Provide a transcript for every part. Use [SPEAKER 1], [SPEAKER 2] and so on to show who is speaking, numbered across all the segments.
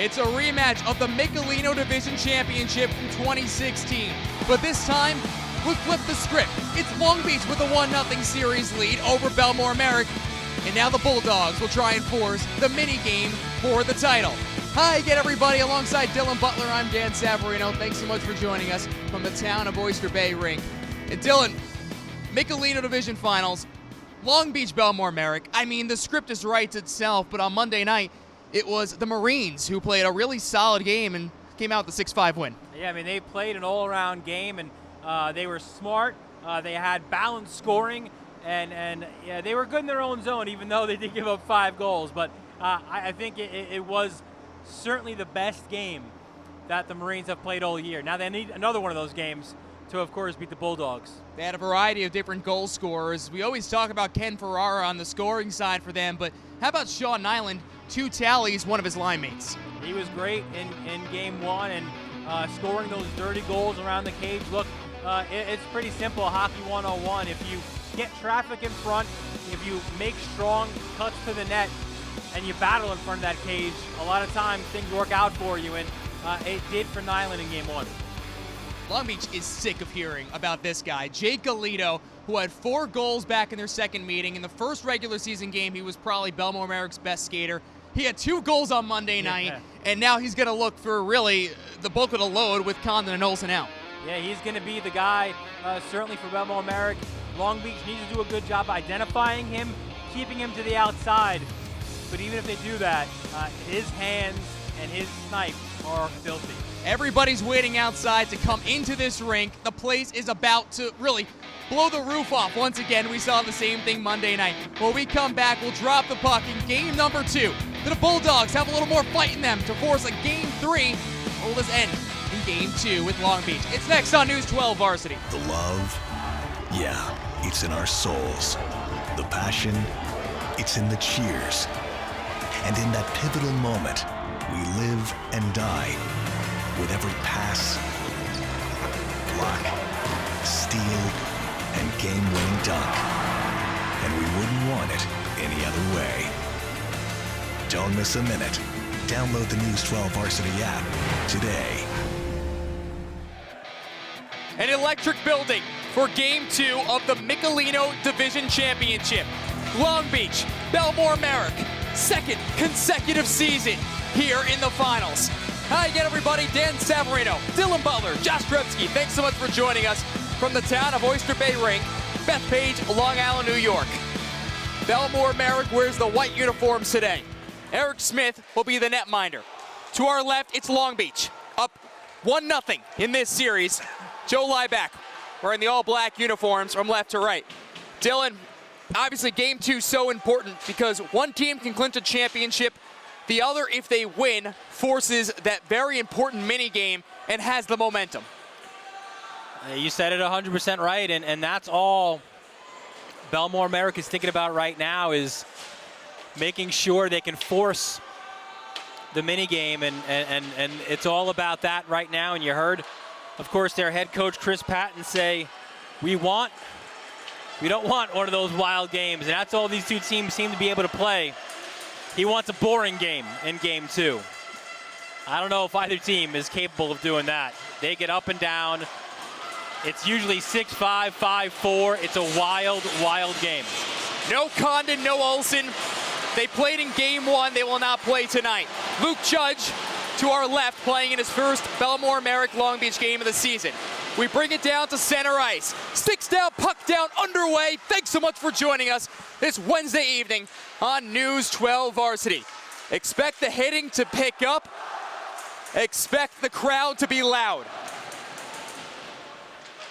[SPEAKER 1] It's a rematch of the Michelino Division Championship from 2016. But this time, we'll flip the script. It's Long Beach with a 1-0 series lead over Bellmore Merrick. And now the Bulldogs will try and force the mini-game for the title. Hi again, everybody. Alongside Dylan Butler, I'm Dan Savarino. Thanks so much for joining us from the town of Oyster Bay Rink. And Dylan, Michelino Division Finals, Long Beach, Bellmore Merrick. I mean, the script is writes itself, but on Monday night, it was the Marines who played a really solid game and came out with a 6-5 win.
[SPEAKER 2] Yeah, I mean, they played an all-around game, and they were smart. They had balanced scoring, and yeah, they were good in their own zone, even though they did give up 5 goals. But I think it was certainly the best game that the Marines have played all year. Now they need another one of those games to, of course, beat the Bulldogs.
[SPEAKER 1] They had a variety of different goal scorers. We always talk about Ken Ferrara on the scoring side for them, but how about Sean Nyland? 2 tallies, one of his line mates.
[SPEAKER 2] He was great in game 1 and scoring those dirty goals around the cage. Look, it's pretty simple, hockey 101. If you get traffic in front, if you make strong cuts to the net, and you battle in front of that cage, a lot of times things work out for you, and it did for Nyland in game 1.
[SPEAKER 1] Long Beach is sick of hearing about this guy, Jake Galito, who had 4 goals back in their second meeting. In the first regular season game, he was probably Bellmore Merrick's best skater. He had 2 goals on Monday night, and now he's going to look for really the bulk of the load with Condon and Olsen out.
[SPEAKER 2] Yeah, he's going to be the guy, certainly for Bellmore Merrick. Long Beach needs to do a good job identifying him, keeping him to the outside. But even if they do that, his hands and his snipe are filthy.
[SPEAKER 1] Everybody's waiting outside to come into this rink. The place is about to really blow the roof off. Once again, we saw the same thing Monday night. When we come back, we'll drop the puck in game number 2. The Bulldogs have a little more fight in them to force a game 3. Will this end in game 2 with Long Beach? It's next on News 12 Varsity.
[SPEAKER 3] The love, yeah, it's in our souls. The passion, it's in the cheers. And in that pivotal moment, we live and die with every pass, block, steal, and game-winning dunk. And we wouldn't want it any other way. Don't miss a minute. Download the News 12 Varsity app today.
[SPEAKER 1] An electric building for game 2 of the Michelino Division Championship. Long Beach, Bellmore Merrick, 2nd consecutive season here in the finals. Hi again, everybody. Dan Savarino, Dylan Butler, Josh Drebsky. Thanks so much for joining us from the town of Oyster Bay Rink, Bethpage, Long Island, New York. Bellmore Merrick wears the white uniforms today. Eric Smith will be the netminder. To our left, it's Long Beach, up 1-0 in this series. Joe Lieback wearing the all-black uniforms from left to right. Dylan, obviously game 2 so important because one team can clinch a championship. The other, if they win, forces that very important mini-game and has the momentum.
[SPEAKER 2] You said it 100% right, and that's all Bellmore Merrick is thinking about right now is making sure they can force the mini-game, and it's all about that right now. And you heard, of course, their head coach Chris Patton say, we don't want one of those wild games, and that's all these 2 teams seem to be able to play. He wants a boring game in game 2. I don't know if either team is capable of doing that. They get up and down. It's usually 6-5, 5-4. It's a wild, wild game.
[SPEAKER 1] No Condon, no Olsen. They played in game 1. They will not play tonight. Luke Judge to our left playing in his first Bellmore Merrick Long Beach game of the season. We bring it down to center ice. Sticks down, puck down, underway. Thanks so much for joining us this Wednesday evening on News 12 Varsity. Expect the hitting to pick up. Expect the crowd to be loud.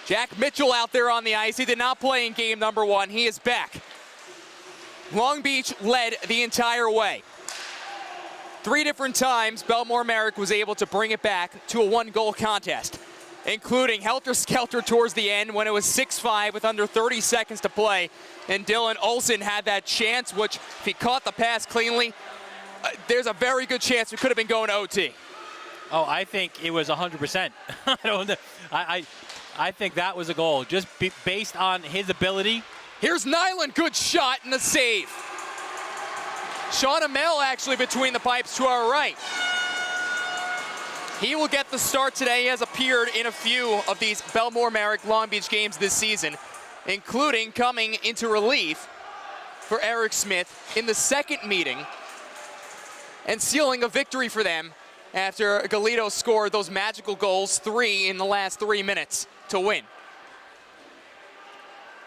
[SPEAKER 1] Jack Mitchell out there on the ice. He did not play in game number 1. He is back. Long Beach led the entire way. 3 different times, Bellmore Merrick was able to bring it back to a 1-goal contest, including helter-skelter towards the end when it was 6-5 with under 30 seconds to play. And Dylan Olsen had that chance, which if he caught the pass cleanly, there's a very good chance we could have been going to OT.
[SPEAKER 2] Oh, I think it was 100%. I think that was a goal, just based on his ability.
[SPEAKER 1] Here's Nyland, good shot and a save. Sean Amell actually between the pipes to our right. He will get the start today. He has appeared in a few of these Bellmore Merrick Long Beach games this season, including coming into relief for Eric Smith in the second meeting and sealing a victory for them after Galito scored those magical goals, 3 in the last 3 minutes to win.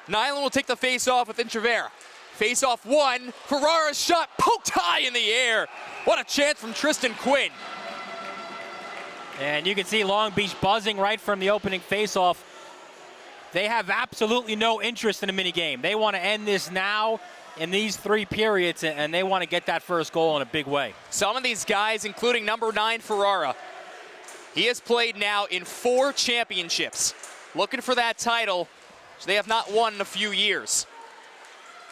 [SPEAKER 1] Nyland will take the face-off with Intrivera. Face-off 1, Ferrara's shot poked high in the air. What a chance from Tristan Quinn.
[SPEAKER 2] And you can see Long Beach buzzing right from the opening face-off. They have absolutely no interest in a mini game. They want to end this now in these 3 periods, and they want to get that first goal in a big way.
[SPEAKER 1] Some of these guys, including number 9 Ferrara, he has played now in 4 championships. Looking for that title, so they have not won in a few years.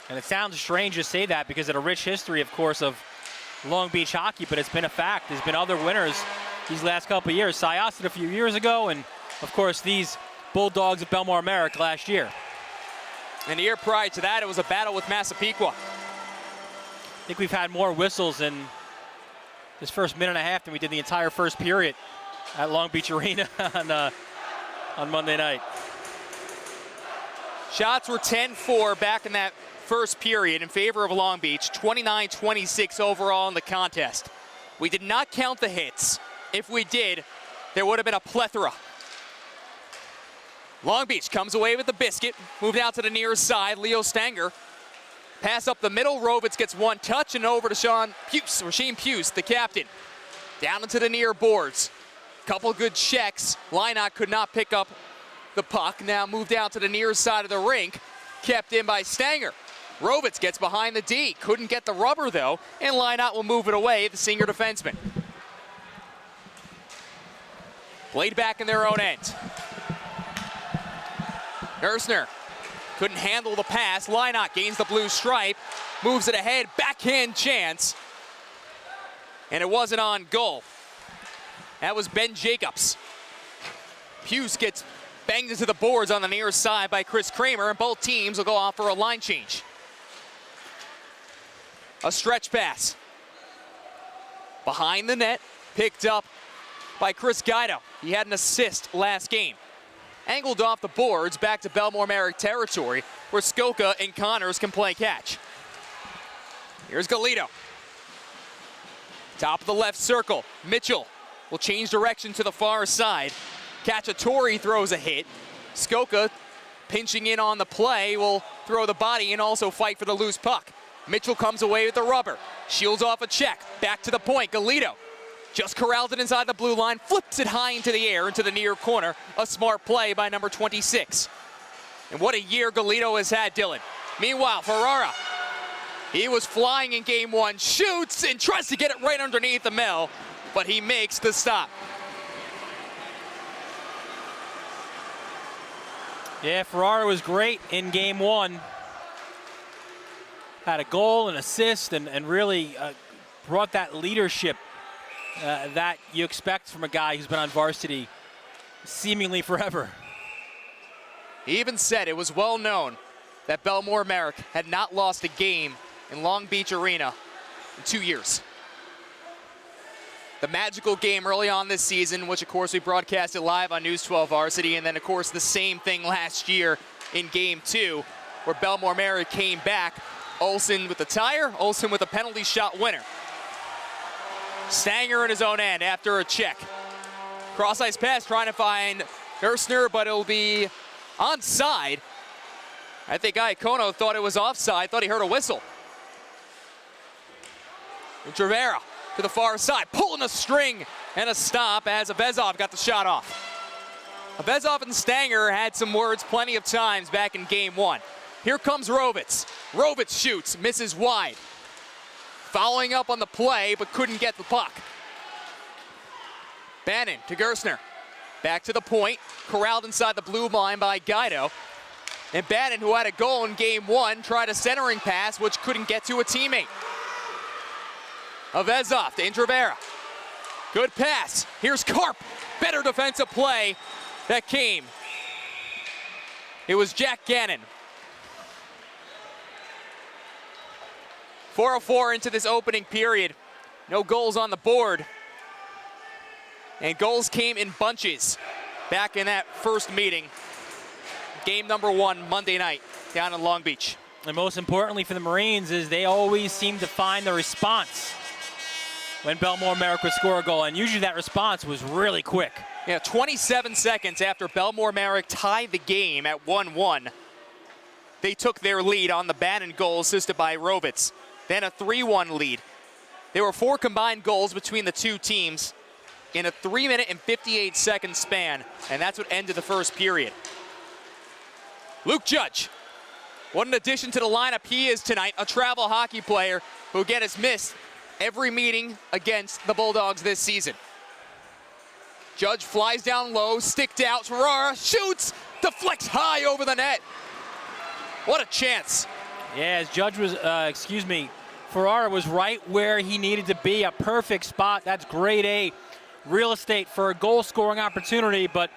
[SPEAKER 2] And it sounds strange to say that because of the rich history, of course, of Long Beach hockey, but it's been a fact. There's been other winners these last couple of years. Syosset a few years ago, and of course these Bulldogs of Bellmore Merrick last year.
[SPEAKER 1] And the year prior to that, it was a battle with Massapequa.
[SPEAKER 2] I think we've had more whistles in this first minute and a half than we did the entire first period at Long Beach Arena on Monday night.
[SPEAKER 1] Shots were 10-4 back in that first period in favor of Long Beach, 29-26 overall in the contest. We did not count the hits. If we did, there would have been a plethora. Long Beach comes away with the biscuit, moved out to the near side. Leo Stanger, pass up the middle. Rovitz gets one touch and over to Shane Puce, the captain. Down into the near boards. Couple good checks. Lynott could not pick up the puck. Now moved out to the near side of the rink. Kept in by Stanger. Rovitz gets behind the D. Couldn't get the rubber though, and Lynott will move it away, the senior defenseman. Played back in their own end. Gerstner couldn't handle the pass. Lynott gains the blue stripe, moves it ahead, backhand chance, and it wasn't on goal. That was Ben Jacobs. Puce gets banged into the boards on the near side by Chris Kramer, and both teams will go off for a line change. A stretch pass. Behind the net, picked up by Chris Guido. He had an assist last game. Angled off the boards back to Bellmore Merrick territory where Skoka and Connors can play catch. Here's Galito. Top of the left circle. Mitchell will change direction to the far side. Cacciatore throws a hit. Skoka, pinching in on the play, will throw the body and also fight for the loose puck. Mitchell comes away with the rubber. Shields off a check. Back to the point. Galito just corralled it inside the blue line, flips it high into the air, into the near corner. A smart play by number 26. And what a year Galito has had, Dylan. Meanwhile, Ferrara, he was flying in game 1, shoots and tries to get it right underneath the mill, but he makes the stop.
[SPEAKER 2] Yeah, Ferrara was great in game 1. Had a goal, an assist, and really brought that leadership that you expect from a guy who's been on varsity seemingly forever.
[SPEAKER 1] He even said it was well known that Bellmore Merrick had not lost a game in Long Beach Arena in 2 years. The magical game early on this season, which of course we broadcasted live on News 12 Varsity, and then of course the same thing last year in game 2, where Bellmore Merrick came back. Olsen with the tire, Olsen with a penalty shot winner. Stanger in his own end after a check. Cross-ice pass trying to find Gerstner, but it'll be onside. I think Iacono thought it was offside, thought he heard a whistle. And Trivera to the far side, pulling a string and a stop as Avezov got the shot off. Avezov and Stanger had some words plenty of times back in game 1. Here comes Rovitz. Rovitz shoots, misses wide. Following up on the play, but couldn't get the puck. Bannon to Gerstner. Back to the point, corralled inside the blue line by Guido. And Bannon, who had a goal in game 1, tried a centering pass, which couldn't get to a teammate. Avezov to Intrivera. Good pass. Here's Karp. Better defensive play that came. It was Jack Gannon. 4:04 into this opening period. No goals on the board. And goals came in bunches back in that first meeting. Game number 1 Monday night down in Long Beach.
[SPEAKER 2] And most importantly for the Marines is they always seem to find the response when Bellmore Merrick would score a goal, and usually that response was really quick.
[SPEAKER 1] Yeah, 27 seconds after Bellmore Merrick tied the game at 1-1, they took their lead on the Bannon goal assisted by Rovitz. Then a 3-1 lead. There were 4 combined goals between the two teams in a 3-minute and 58-second span, and that's what ended the first period. Luke Judge, what an addition to the lineup he is tonight, a travel hockey player who, again, has missed every meeting against the Bulldogs this season. Judge flies down low, sticked out, Ferrara shoots, deflects high over the net. What a chance.
[SPEAKER 2] Yeah, as Judge was, Ferrara was right where he needed to be, a perfect spot. That's grade A real estate for a goal-scoring opportunity, but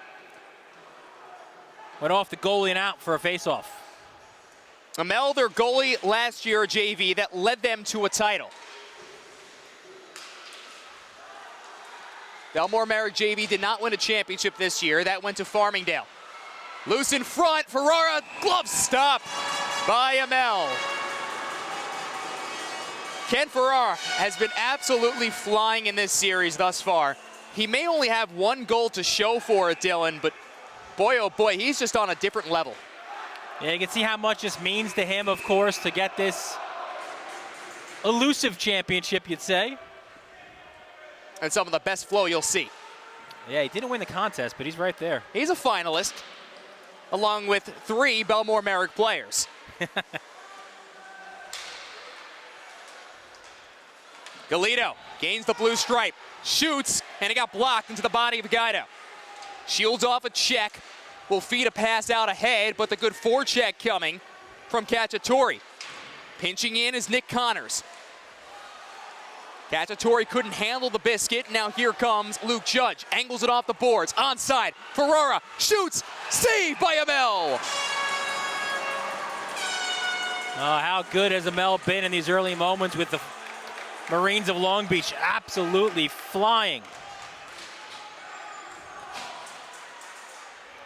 [SPEAKER 2] went off the goalie and out for a face-off.
[SPEAKER 1] Amel, their goalie last year, JV, that led them to a title. Bellmore Merrick JV did not win a championship this year. That went to Farmingdale. Loose in front, Ferrara, glove stop by Amel. Ken Ferrara has been absolutely flying in this series thus far. He may only have 1 goal to show for it, Dylan, but boy, oh boy, he's just on a different level.
[SPEAKER 2] Yeah, you can see how much this means to him, of course, to get this elusive championship, you'd say.
[SPEAKER 1] And some of the best flow you'll see.
[SPEAKER 2] Yeah, he didn't win the contest, but he's right there.
[SPEAKER 1] He's a finalist, along with 3 Bellmore Merrick players. Galito gains the blue stripe, shoots, and it got blocked into the body of Guido. Shields off a check, will feed a pass out ahead, but the good forecheck coming from Cacciatore. Pinching in is Nick Connors. Cacciatore couldn't handle the biscuit. Now here comes Luke Judge. Angles it off the boards. Onside. Ferrara shoots. Saved by Amel.
[SPEAKER 2] How good has Amel been in these early moments with the Marines of Long Beach? Absolutely flying.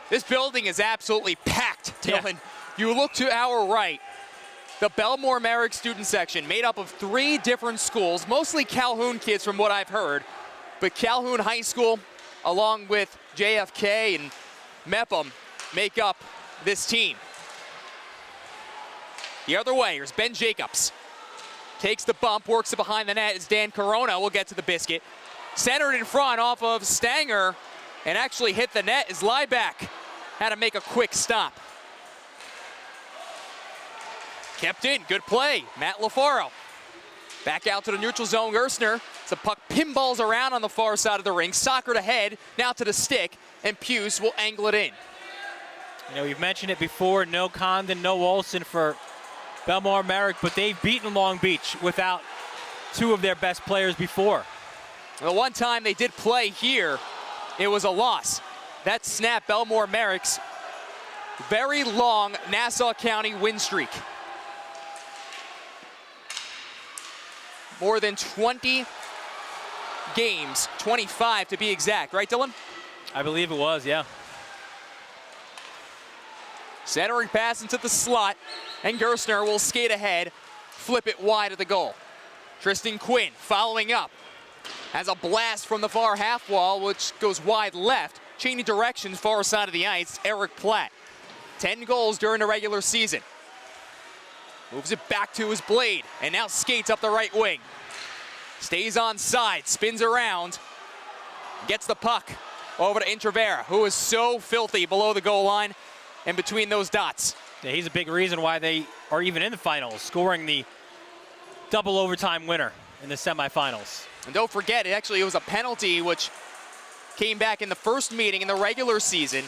[SPEAKER 1] This building is absolutely packed, Dylan.
[SPEAKER 2] Yeah.
[SPEAKER 1] You look to our right. The Bellmore Merrick student section made up of 3 different schools, mostly Calhoun kids from what I've heard. But Calhoun High School, along with JFK and Mepham, make up this team. The other way, here's Ben Jacobs. Takes the bump, works it behind the net. It's Dan Corona. We'll get to the biscuit. Centered in front off of Stanger and actually hit the net as Lieback had to make a quick stop. Kept in, good play. Matt LaFaro. Back out to the neutral zone, Gerstner. The puck pinballs around on the far side of the ring. Soccer to head, now to the stick, and Puce will angle it in.
[SPEAKER 2] You know, we've mentioned it before, no Condon, no Olsen for Bellmore Merrick, but they've beaten Long Beach without 2 of their best players before.
[SPEAKER 1] The one time they did play here, it was a loss. That snapped Bellmore Merrick's very long Nassau County win streak. More than 20 games, 25 to be exact, right, Dylan?
[SPEAKER 2] I believe it was, yeah.
[SPEAKER 1] Centering pass into the slot, and Gerstner will skate ahead, flip it wide of the goal. Tristan Quinn following up. Has a blast from the far half wall, which goes wide left. Changing directions, far side of the ice, Eric Platt. 10 goals during the regular season. Moves it back to his blade, and now skates up the right wing. Stays on side, spins around, gets the puck over to Intravera, who is so filthy below the goal line and between those dots.
[SPEAKER 2] Yeah, he's a big reason why they are even in the finals, scoring the double overtime winner in the semifinals.
[SPEAKER 1] And don't forget, it was a penalty which came back in the first meeting in the regular season,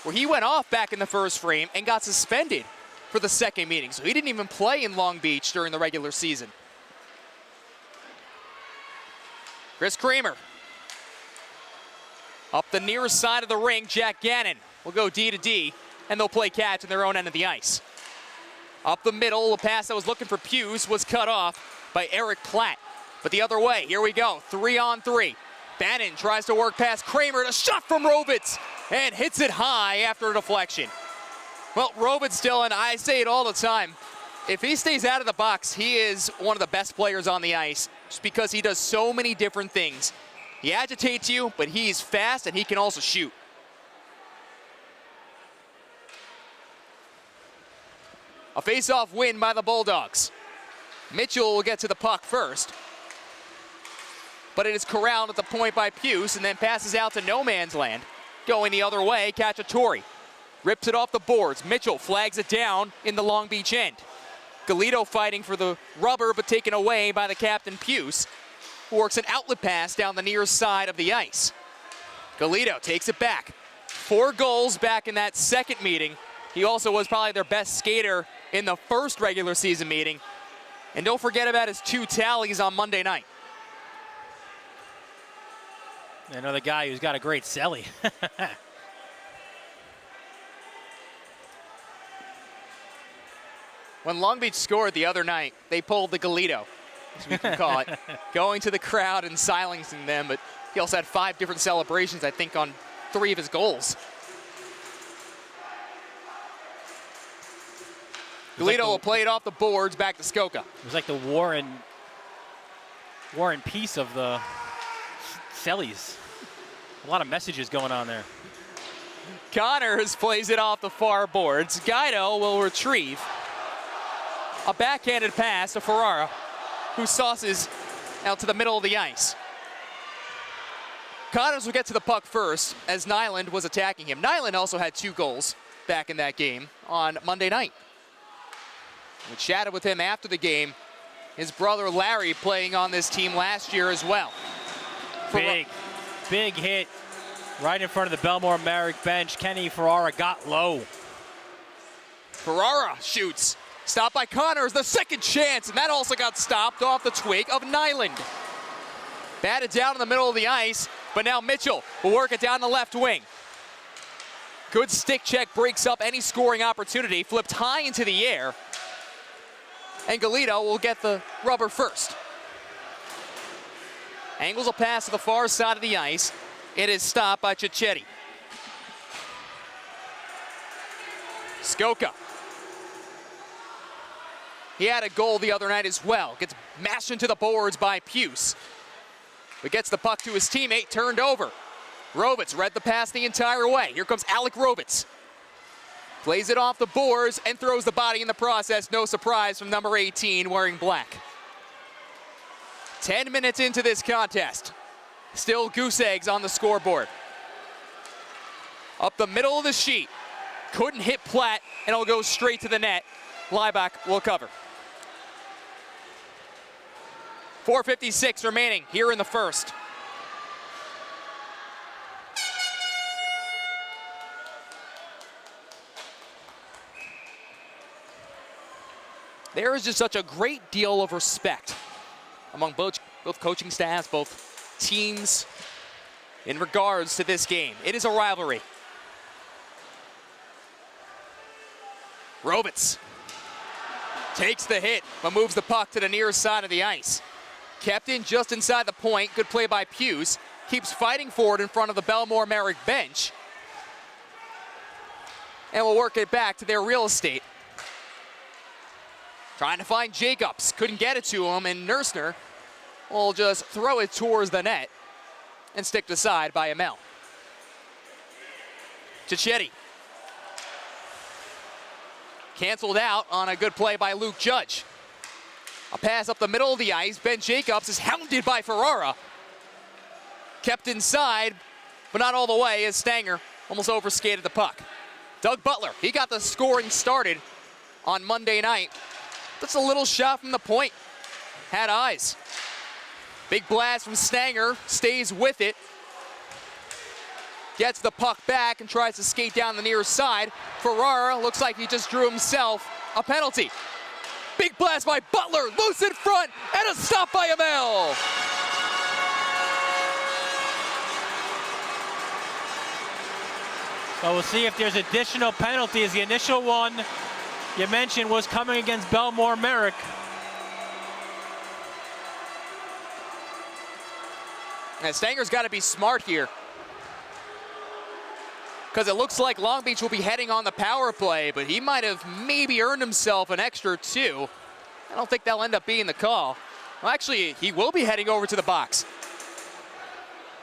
[SPEAKER 1] where he went off back in the first frame and got suspended for the second meeting. So he didn't even play in Long Beach during the regular season. Chris Kramer. Up the near side of the ring, Jack Gannon will go D to D, and they'll play catch in their own end of the ice. Up the middle, a pass that was looking for Puce was cut off by Eric Platt. But the other way, here we go, 3-on-3. Bannon tries to work past Kramer. A shot from Rovitz and hits it high after a deflection. Well, Rovitz still, and I say it all the time, if he stays out of the box, he is one of the best players on the ice just because he does so many different things. He agitates you, but he's fast and he can also shoot. A face-off win by the Bulldogs. Mitchell will get to the puck first, but it is corralled at the point by Puce and then passes out to no man's land. Going the other way, Cacciatore rips it off the boards. Mitchell flags it down in the Long Beach end. Galito fighting for the rubber, but taken away by the captain, Puce, who works an outlet pass down the near side of the ice. Galito takes it back. 4 goals back in that second meeting. He also was probably their best skater in the first regular season meeting. And don't forget about his 2 tallies on Monday night.
[SPEAKER 2] Another guy who's got a great celly.
[SPEAKER 1] When Long Beach scored the other night, they pulled the Galito, as we can call it, going to the crowd and silencing them, but he also had 5 different celebrations, I think, on 3 of his goals. Galito will play it off the boards back to Skoka.
[SPEAKER 2] It was like the war and peace of the cellies. A lot of messages going on there.
[SPEAKER 1] Connors plays it off the far boards. Guido will retrieve a backhanded pass to Ferrara, who sauces out to the middle of the ice. Connors will get to the puck first as Nyland was attacking him. Nyland also had 2 goals back in that game on Monday night. We chatted with him after the game. His brother Larry playing on this team last year as well.
[SPEAKER 2] Big hit right in front of the Bellmore Merrick bench. Kenny Ferrara got low.
[SPEAKER 1] Ferrara shoots. Stopped by Connors, the second chance, and that also got stopped off the twig of Nyland. Batted down in the middle of the ice, but now Mitchell will work it down the left wing. Good stick check breaks up any scoring opportunity, flipped high into the air, and Galito will get the rubber first. Angles a pass to the far side of the ice. It is stopped by Cicchetti. Skoka. He had a goal the other night as well. Gets mashed into the boards by Puce. But gets the puck to his teammate, turned over. Rovitz read the pass the entire way. Here comes Alec Rovitz. Plays it off the boards and throws the body in the process. No surprise from number 18 wearing black. 10 minutes into this contest. Still goose eggs on the scoreboard. Up the middle of the sheet. Couldn't hit Platt, and it'll go straight to the net. Leibach will cover. 4:56 remaining here in the first. There is just such a great deal of respect among both coaching staffs, both teams, in regards to this game. It is a rivalry. Rovitz takes the hit, but moves the puck to the near side of the ice. Kept in just inside the point. Good play by Puce. Keeps fighting for it in front of the Bellmore Merrick bench. And will work it back to their real estate. Trying to find Jacobs. Couldn't get it to him, and Nersner will just throw it towards the net and sticked aside by Amel. Cicchetti. Canceled out on a good play by Luke Judge. A pass up the middle of the ice. Ben Jacobs is hounded by Ferrara. Kept inside, but not all the way as Stanger almost overskated the puck. Doug Butler, he got the scoring started on Monday night. That's a little shot from the point. Had eyes. Big blast from Stanger, stays with it. Gets the puck back and tries to skate down the near side. Ferrara looks like he just drew himself a penalty. Big blast by Butler, loose in front, and a stop by Amel.
[SPEAKER 2] So we'll see if there's additional penalties. The initial one you mentioned was coming against Bellmore Merrick.
[SPEAKER 1] And Stanger's got to be smart here, because it looks like Long Beach will be heading on the power play, but he might have maybe earned himself an extra 2. I don't think that'll end up being the call. Well, actually, he will be heading over to the box.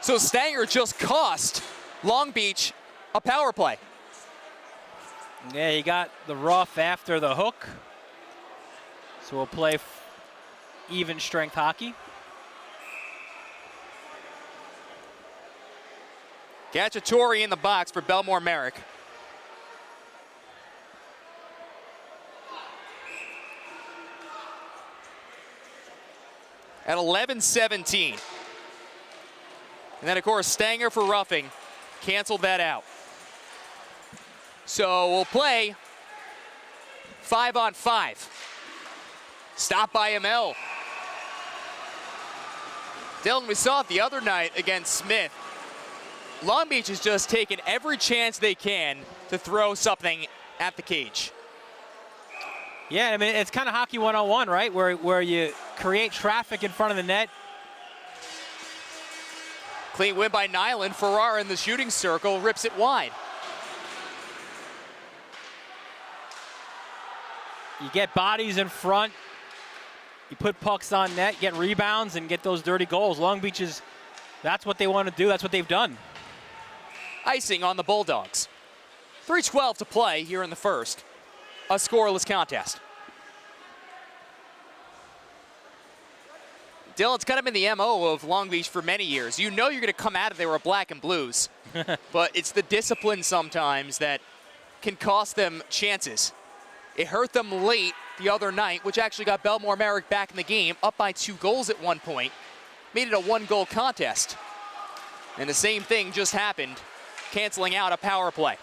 [SPEAKER 1] So Stanger just cost Long Beach a power play.
[SPEAKER 2] Yeah, he got the rough after the hook. So we'll play even strength hockey.
[SPEAKER 1] Cacciatore in the box for Bellmore Merrick. At 11-17. And then, of course, Stanger for roughing. Canceled that out. So we'll play 5-on-5. Stop by ML. Dylan, we saw it the other night against Smith. Long Beach has just taken every chance they can to throw something at the cage.
[SPEAKER 2] Yeah, I mean, it's kind of hockey 101, right? Where you create traffic in front of the net.
[SPEAKER 1] Clean win by Nyland. Ferrara in the shooting circle, rips it wide.
[SPEAKER 2] You get bodies in front. You put pucks on net, get rebounds, and get those dirty goals. Long Beach is, that's what they want to do. That's what they've done.
[SPEAKER 1] Icing on the Bulldogs. 3:12 to play here in the first. A scoreless contest. Dylan, it's kind of been the MO of Long Beach for many years. You know you're going to come out of there with black and blues, but it's the discipline sometimes that can cost them chances. It hurt them late the other night, which actually got Bellmore Merrick back in the game, up by 2 goals at one point. Made it a 1-goal contest. And the same thing just happened, canceling out a power play.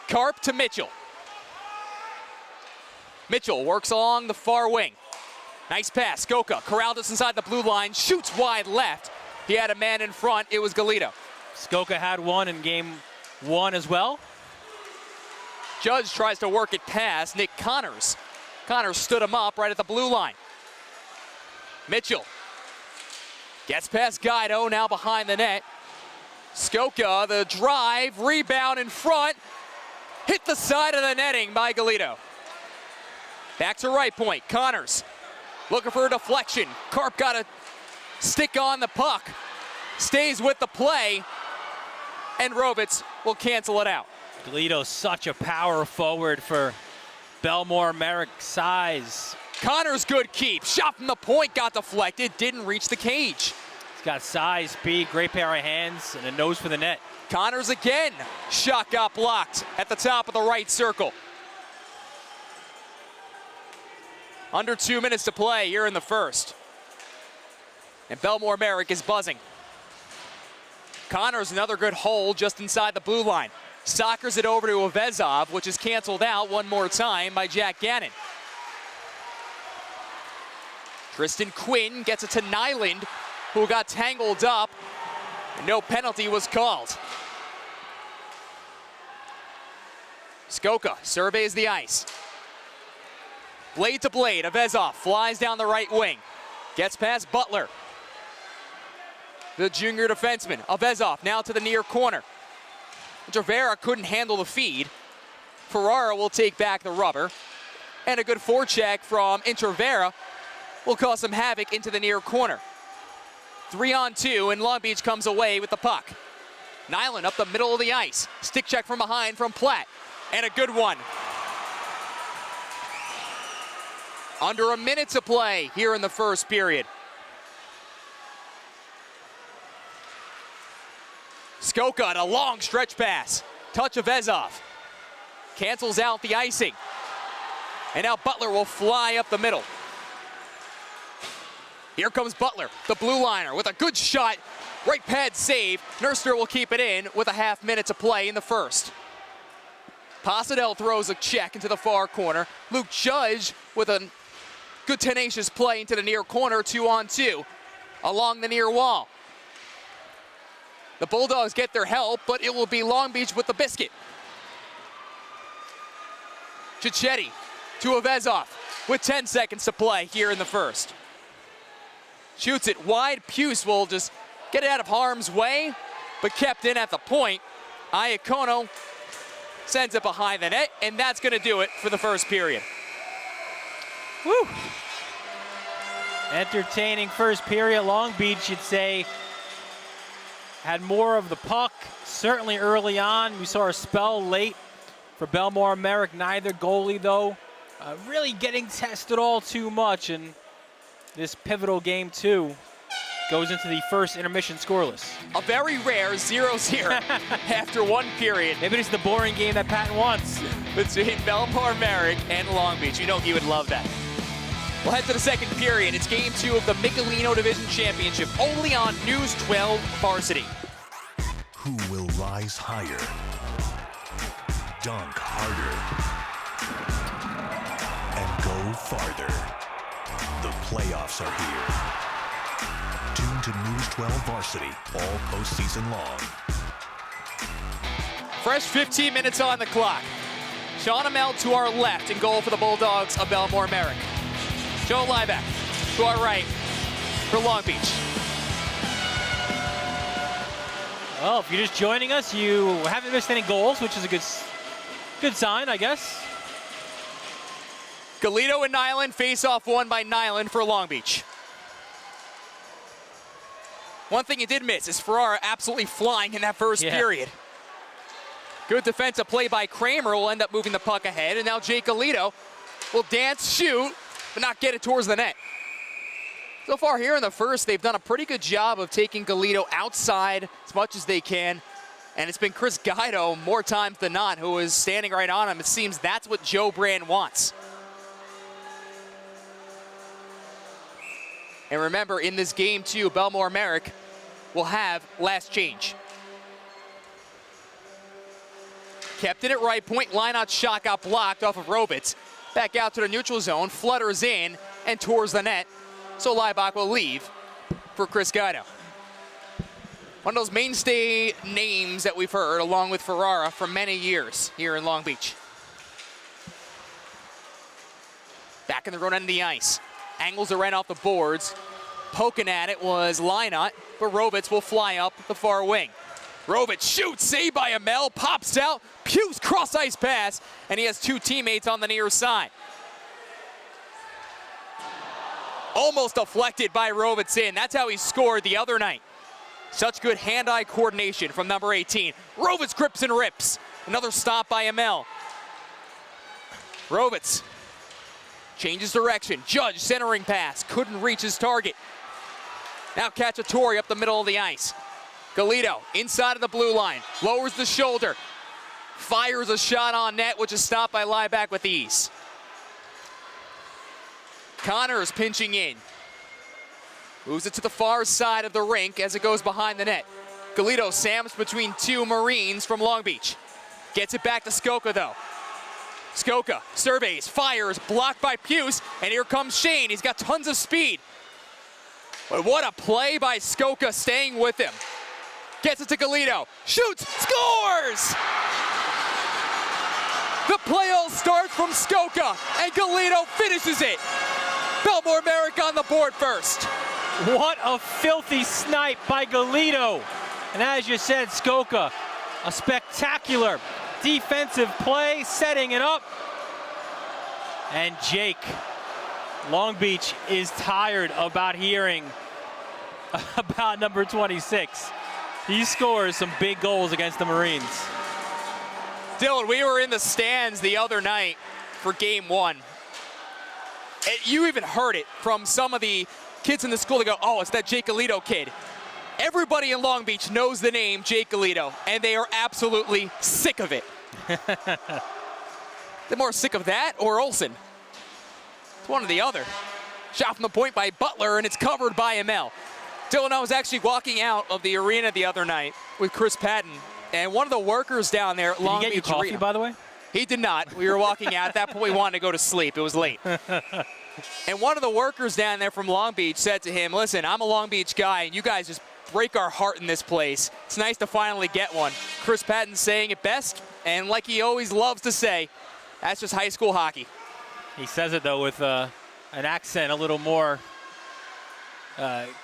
[SPEAKER 1] Karp to Mitchell. Mitchell works along the far wing. Nice pass, Skoka corralled us inside the blue line, shoots wide left. He had a man in front, it was Galito.
[SPEAKER 2] Skoka had one in game 1 as well.
[SPEAKER 1] Judge tries to work it past Nick Connors. Connors stood him up right at the blue line. Mitchell gets past Guido, now behind the net. Skoka, the drive, rebound in front. Hit the side of the netting by Galito. Back to right point, Connors looking for a deflection. Karp got a stick on the puck. Stays with the play, and Rovitz will cancel it out.
[SPEAKER 2] Galito, such a power forward for Bellmore Merrick size.
[SPEAKER 1] Connors, good keep. Shot from the point, got deflected, didn't reach the cage.
[SPEAKER 2] He's got size, speed, great pair of hands, and a nose for the net.
[SPEAKER 1] Connors again. Shot got blocked at the top of the right circle. Under 2 minutes to play here in the first. And Bellmore Merrick is buzzing. Connors, another good hold just inside the blue line. Sockers it over to Avezov, which is canceled out one more time by Jack Gannon. Tristan Quinn gets it to Nyland, who got tangled up. No penalty was called. Skoka surveys the ice. Blade to blade, Avezov flies down the right wing. Gets past Butler. The junior defenseman, Avezov now to the near corner. Intervera couldn't handle the feed. Ferrara will take back the rubber. And a good forecheck from Intervera will cause some havoc into the near corner. 3-on-2, and Long Beach comes away with the puck. Nyland up the middle of the ice. Stick check from behind from Platt. And a good one. Under a minute to play here in the first period. Skoka, a long stretch pass. Touch of Vezov. Cancels out the icing. And now Butler will fly up the middle. Here comes Butler, the blue liner, with a good shot. Right pad save. Nurster will keep it in with a half minute to play in the first. Posadel throws a check into the far corner. Luke Judge with a good tenacious play into the near corner, 2-on-2, along the near wall. The Bulldogs get their help, but it will be Long Beach with the biscuit. Cicchetti to Avezov with 10 seconds to play here in the first. Shoots it wide. Puce will just get it out of harm's way, but kept in at the point. Iacono sends it behind the net, and that's going to do it for the first period.
[SPEAKER 2] Woo! Entertaining first period. Long Beach, you'd say, had more of the puck, certainly early on. We saw a spell late for Bellmore and Merrick. Neither goalie, though, really getting tested all too much. And this pivotal game, too, goes into the first intermission scoreless.
[SPEAKER 1] A very rare 0-0 after one period.
[SPEAKER 2] Maybe it's the boring game that Patton wants.
[SPEAKER 1] Between Bellmore, Merrick, and Long Beach. You know he would love that. We'll head to the second period. It's game 2 of the Michelino Division Championship, only on News 12 Varsity.
[SPEAKER 3] Who will rise higher, dunk harder, and go farther? The playoffs are here. Tune to News 12 Varsity all postseason long.
[SPEAKER 1] Fresh 15 minutes on the clock. Sean Amell to our left in goal for the Bulldogs of Bellmore Merrick. Joe Lieback to our right for Long Beach.
[SPEAKER 2] Well, if you're just joining us, you haven't missed any goals, which is a good sign, I guess.
[SPEAKER 1] Galito and Nyland face off won by Nyland for Long Beach. One thing you did miss is Ferrara absolutely flying in that first period. Good defensive play by Kramer will end up moving the puck ahead, and now Jake Galito will dance, shoot, but not get it towards the net. So far here in the first, they've done a pretty good job of taking Galito outside as much as they can, and it's been Chris Guido more times than not who is standing right on him. It seems that's what Joe Brand wants. And remember, in this game, too, Bellmore Merrick will have last change. Kept it at right point. Lineout shot got blocked off of Robitz. Back out to the neutral zone. Flutters in and towards the net. So Leibach will leave for Chris Guido. One of those mainstay names that we've heard, along with Ferrara, for many years here in Long Beach. Back in the road end of the ice. Angles it right off the boards. Poking at it was Lineout, but Robitz will fly up the far wing. Robitz shoots, saved by Amell, pops out, Puce cross ice pass, and he has two teammates on the near side. Almost deflected by Robitz in. That's how he scored the other night. Such good hand-eye coordination from number 18. Robitz grips and rips. Another stop by Amell. Robitz changes direction. Judge centering pass. Couldn't reach his target. Now Cacciatore up the middle of the ice. Galito inside of the blue line. Lowers the shoulder. Fires a shot on net, which is stopped by Lieback with ease. Connors pinching in. Moves it to the far side of the rink as it goes behind the net. Galito sams between two Marines from Long Beach. Gets it back to Skoka though. Skoka surveys, fires, blocked by Puce, and here comes Shane. He's got tons of speed. But what a play by Skoka, staying with him. Gets it to Galito, shoots, scores! The play all starts from Skoka, and Galito finishes it. Bellmore Merrick on the board first.
[SPEAKER 2] What a filthy snipe by Galito. And as you said, Skoka, a spectacular defensive play, setting it up. And Jake, Long Beach is tired about hearing about number 26. He scores some big goals against the Marines.
[SPEAKER 1] Dylan, we were in the stands the other night for game one. You even heard it from some of the kids in the school. They go, oh, it's that Jake Galito kid. Everybody in Long Beach knows the name Jake Galito, and they are absolutely sick of it. They're more sick of that or Olsen. It's one or the other. Shot from the point by Butler, and it's covered by Amell. Dylan, I was actually walking out of the arena the other night with Chris Patton, and one of the workers down there at Long Beach
[SPEAKER 2] Did he get you coffee,
[SPEAKER 1] Arena,
[SPEAKER 2] by the way?
[SPEAKER 1] He did not. We were walking out. At that point, we wanted to go to sleep. It was late. And one of the workers down there from Long Beach said to him, listen, I'm a Long Beach guy, and you guys just break our heart in this place. It's nice to finally get one. Chris Patton saying it best, and like he always loves to say, that's just high school hockey.
[SPEAKER 2] He says it, though, with an accent a little more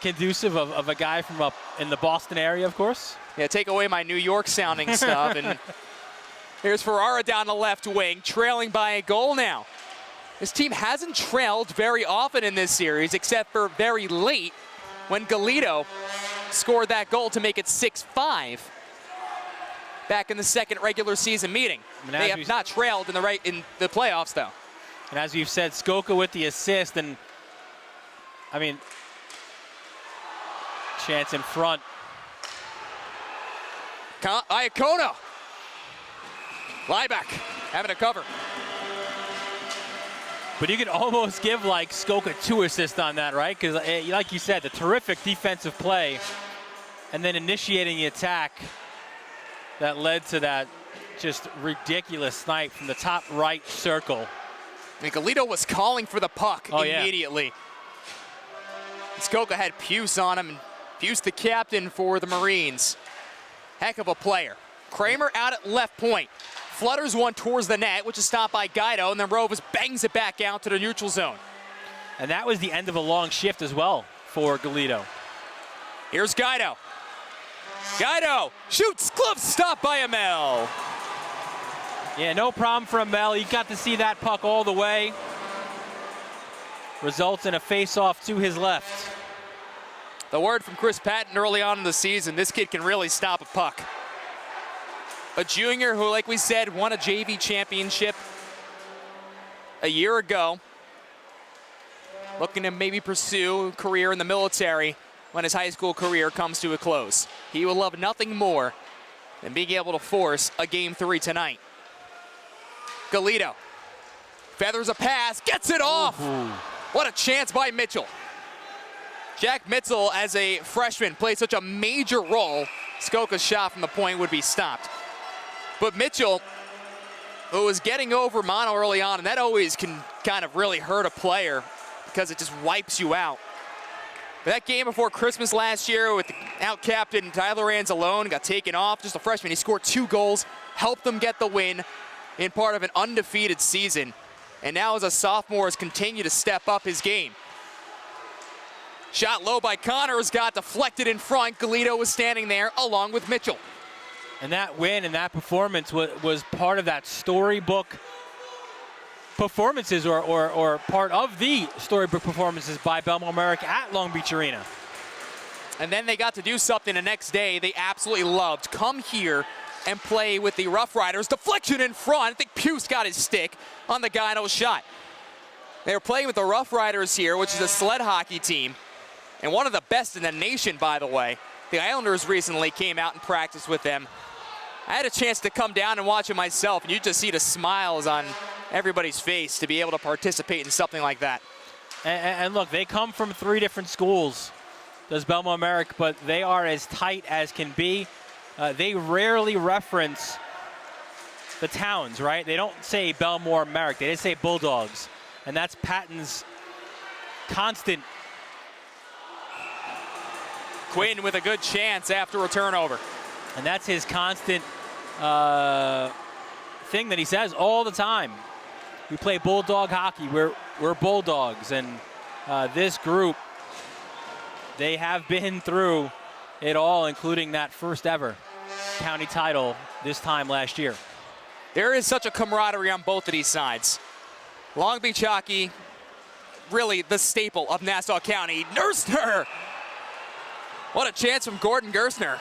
[SPEAKER 2] conducive of a guy from up in the Boston area, of course.
[SPEAKER 1] Yeah, take away my New York sounding stuff. And here's Ferrara down the left wing, trailing by a goal now. This team hasn't trailed very often in this series, except for very late when Galito scored that goal to make it 6-5 back in the second regular season meeting. They have not trailed in the playoffs, though.
[SPEAKER 2] And as we've said, Skoka with the assist, and I mean, chance in front.
[SPEAKER 1] Iacona. Liebeck having a cover.
[SPEAKER 2] But you could almost give like Skoka 2 assists on that, right? Because like you said, the terrific defensive play and then initiating the attack that led to that just ridiculous snipe from the top right circle.
[SPEAKER 1] And Galito was calling for the puck immediately.
[SPEAKER 2] Yeah.
[SPEAKER 1] Skoka had Puce on him, and Puce the captain for the Marines. Heck of a player. Kramer out at left point. Flutters one towards the net, which is stopped by Guido, and then Rovers bangs it back out to the neutral zone.
[SPEAKER 2] And that was the end of a long shift as well for Galito.
[SPEAKER 1] Here's Guido. Guido shoots, glove stopped by Amel.
[SPEAKER 2] Yeah, no problem for Amel. You got to see that puck all the way. Results in a face-off to his left.
[SPEAKER 1] The word from Chris Patton early on in the season, this kid can really stop a puck. A junior who, like we said, won a JV championship a year ago. Looking to maybe pursue a career in the military when his high school career comes to a close. He will love nothing more than being able to force a Game 3 tonight. Galito feathers a pass, gets it off.
[SPEAKER 2] Ooh.
[SPEAKER 1] What a chance by Mitchell. Jack Mitchell, as a freshman, played such a major role. Skoka's shot from the point would be stopped. But Mitchell, who was getting over mono early on, and that always can kind of really hurt a player because it just wipes you out. But that game before Christmas last year with the out-captain Tyler Anzalone, got taken off, just a freshman. He scored 2 goals, helped them get the win in part of an undefeated season. And now as a sophomore has continued to step up his game. Shot low by Connors, got deflected in front. Galito was standing there along with Mitchell.
[SPEAKER 2] And that win and that performance was part of that storybook performances or part of the storybook performances by Bellmore Merrick at Long Beach Arena.
[SPEAKER 1] And then they got to do something the next day they absolutely loved. Come here and play with the Rough Riders. Deflection in front. I think Puce got his stick on the Guido shot. They were playing with the Rough Riders here, which is a sled hockey team, and one of the best in the nation, by the way. The Islanders recently came out and practiced with them. I had a chance to come down and watch it myself, and you just see the smiles on everybody's face to be able to participate in something like that.
[SPEAKER 2] And look, they come from 3 different schools, does Bellmore Merrick, but they are as tight as can be. They rarely reference the towns, right? They don't say Bellmore Merrick. They just say Bulldogs. And that's Patton's constant.
[SPEAKER 1] Quinn with a good chance after a turnover.
[SPEAKER 2] And that's his constant thing that he says all the time. We play Bulldog hockey. We're Bulldogs. And this group, they have been through it all, including that first ever county title this time last year.
[SPEAKER 1] There is such a camaraderie on both of these sides. Long Beach hockey, really the staple of Nassau County. Gerstner! What a chance from Gordon Gerstner.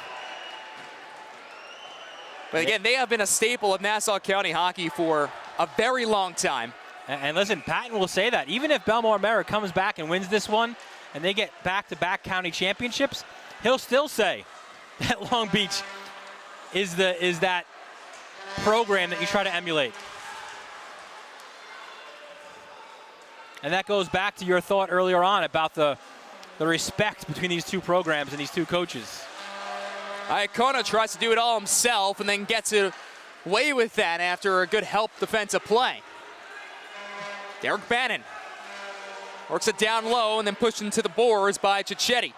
[SPEAKER 1] But again, they have been a staple of Nassau County hockey for a very long time.
[SPEAKER 2] And listen, Patton will say that. Even if Bellmore Merrick comes back and wins this one, and they get back-to-back county championships, he'll still say that Long Beach is that program that you try to emulate. And that goes back to your thought earlier on about the respect between these 2 programs and these 2 coaches.
[SPEAKER 1] Iacona tries to do it all himself and then gets away with that after a good help defensive play. Derek Bannon works it down low and then pushed into the boards by Cicchetti.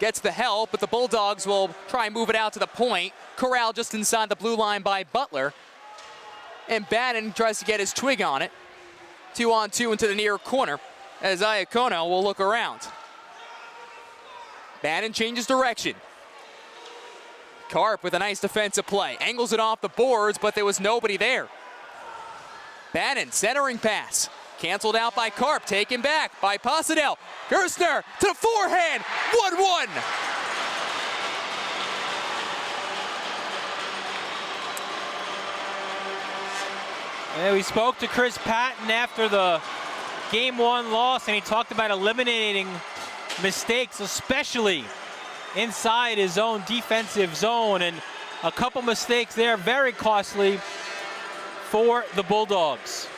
[SPEAKER 1] Gets the help, but the Bulldogs will try and move it out to the point. Corral just inside the blue line by Butler. And Bannon tries to get his twig on it. 2-on-2 into the near corner as Iacono will look around. Bannon changes direction. Karp with a nice defensive play. Angles it off the boards, but there was nobody there. Bannon centering pass. Canceled out by Karp, taken back by Pasadell. Gerstner to the forehand, 1-1.
[SPEAKER 2] Yeah, we spoke to Chris Patton after the Game 1 loss, and he talked about eliminating mistakes, especially inside his own defensive zone, and a couple mistakes there, very costly for the Bulldogs.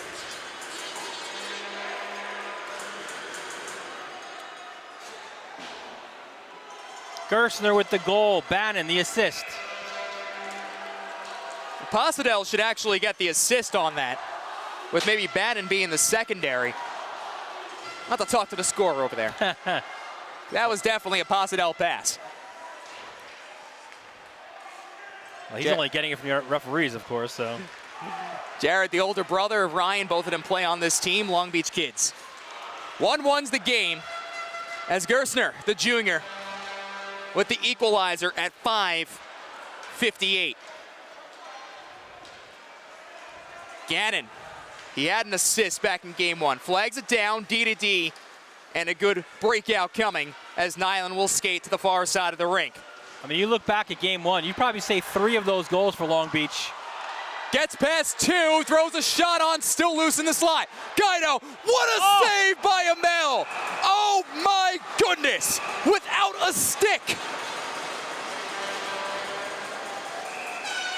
[SPEAKER 2] Gerstner with the goal, Bannon the assist.
[SPEAKER 1] Pasadell should actually get the assist on that, with maybe Bannon being the secondary. I'll have to talk to the scorer over there. That was definitely a Pasadell pass.
[SPEAKER 2] Well, he's only getting it from the referees, of course, so.
[SPEAKER 1] Jared, the older brother of Ryan, both of them play on this team, Long Beach kids. 1-1's the game as Gerstner, the junior, with the equalizer at 5:58. Gannon, he had an assist back in Game 1. Flags it down, D-to-D, and a good breakout coming as Nyland will skate to the far side of the rink.
[SPEAKER 2] I mean, you look back at Game 1, you'd probably say 3 of those goals for Long Beach.
[SPEAKER 1] Gets past 2, throws a shot on, still loose in the slot. Guido, what a save by Amel! Oh my goodness, without a stick.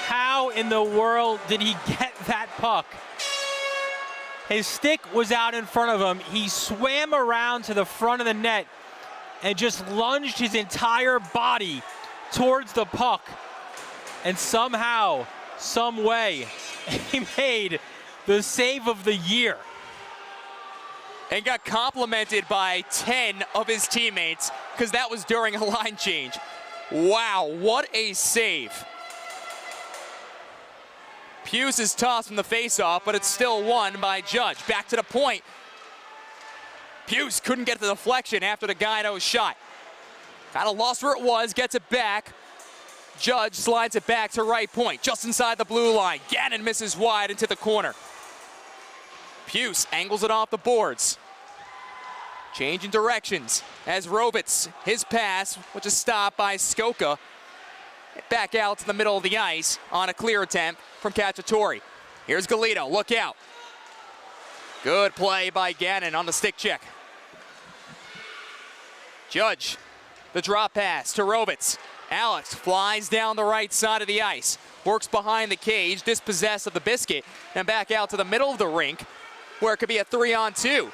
[SPEAKER 2] How in the world did he get that puck? His stick was out in front of him. He swam around to the front of the net and just lunged his entire body towards the puck. And somehow, some way, he made the save of the year.
[SPEAKER 1] And got complimented by 10 of his teammates because that was during a line change. Wow, what a save. Hughes is tossed from the faceoff, but it's still won by Judge. Back to the point. Hughes couldn't get the deflection after the Guido shot. Kind of lost where it was, gets it back. Judge slides it back to right point, just inside the blue line. Gannon misses wide into the corner. Hughes angles it off the boards. Changing directions as Rovitz, his pass, which is stopped by Skoka. Back out to the middle of the ice on a clear attempt from Cacciatore. Here's Galito, look out. Good play by Gannon on the stick check. Judge, the drop pass to Rovitz. Alex flies down the right side of the ice, works behind the cage, dispossessed of the biscuit, and back out to the middle of the rink where it could be a 3-on-2.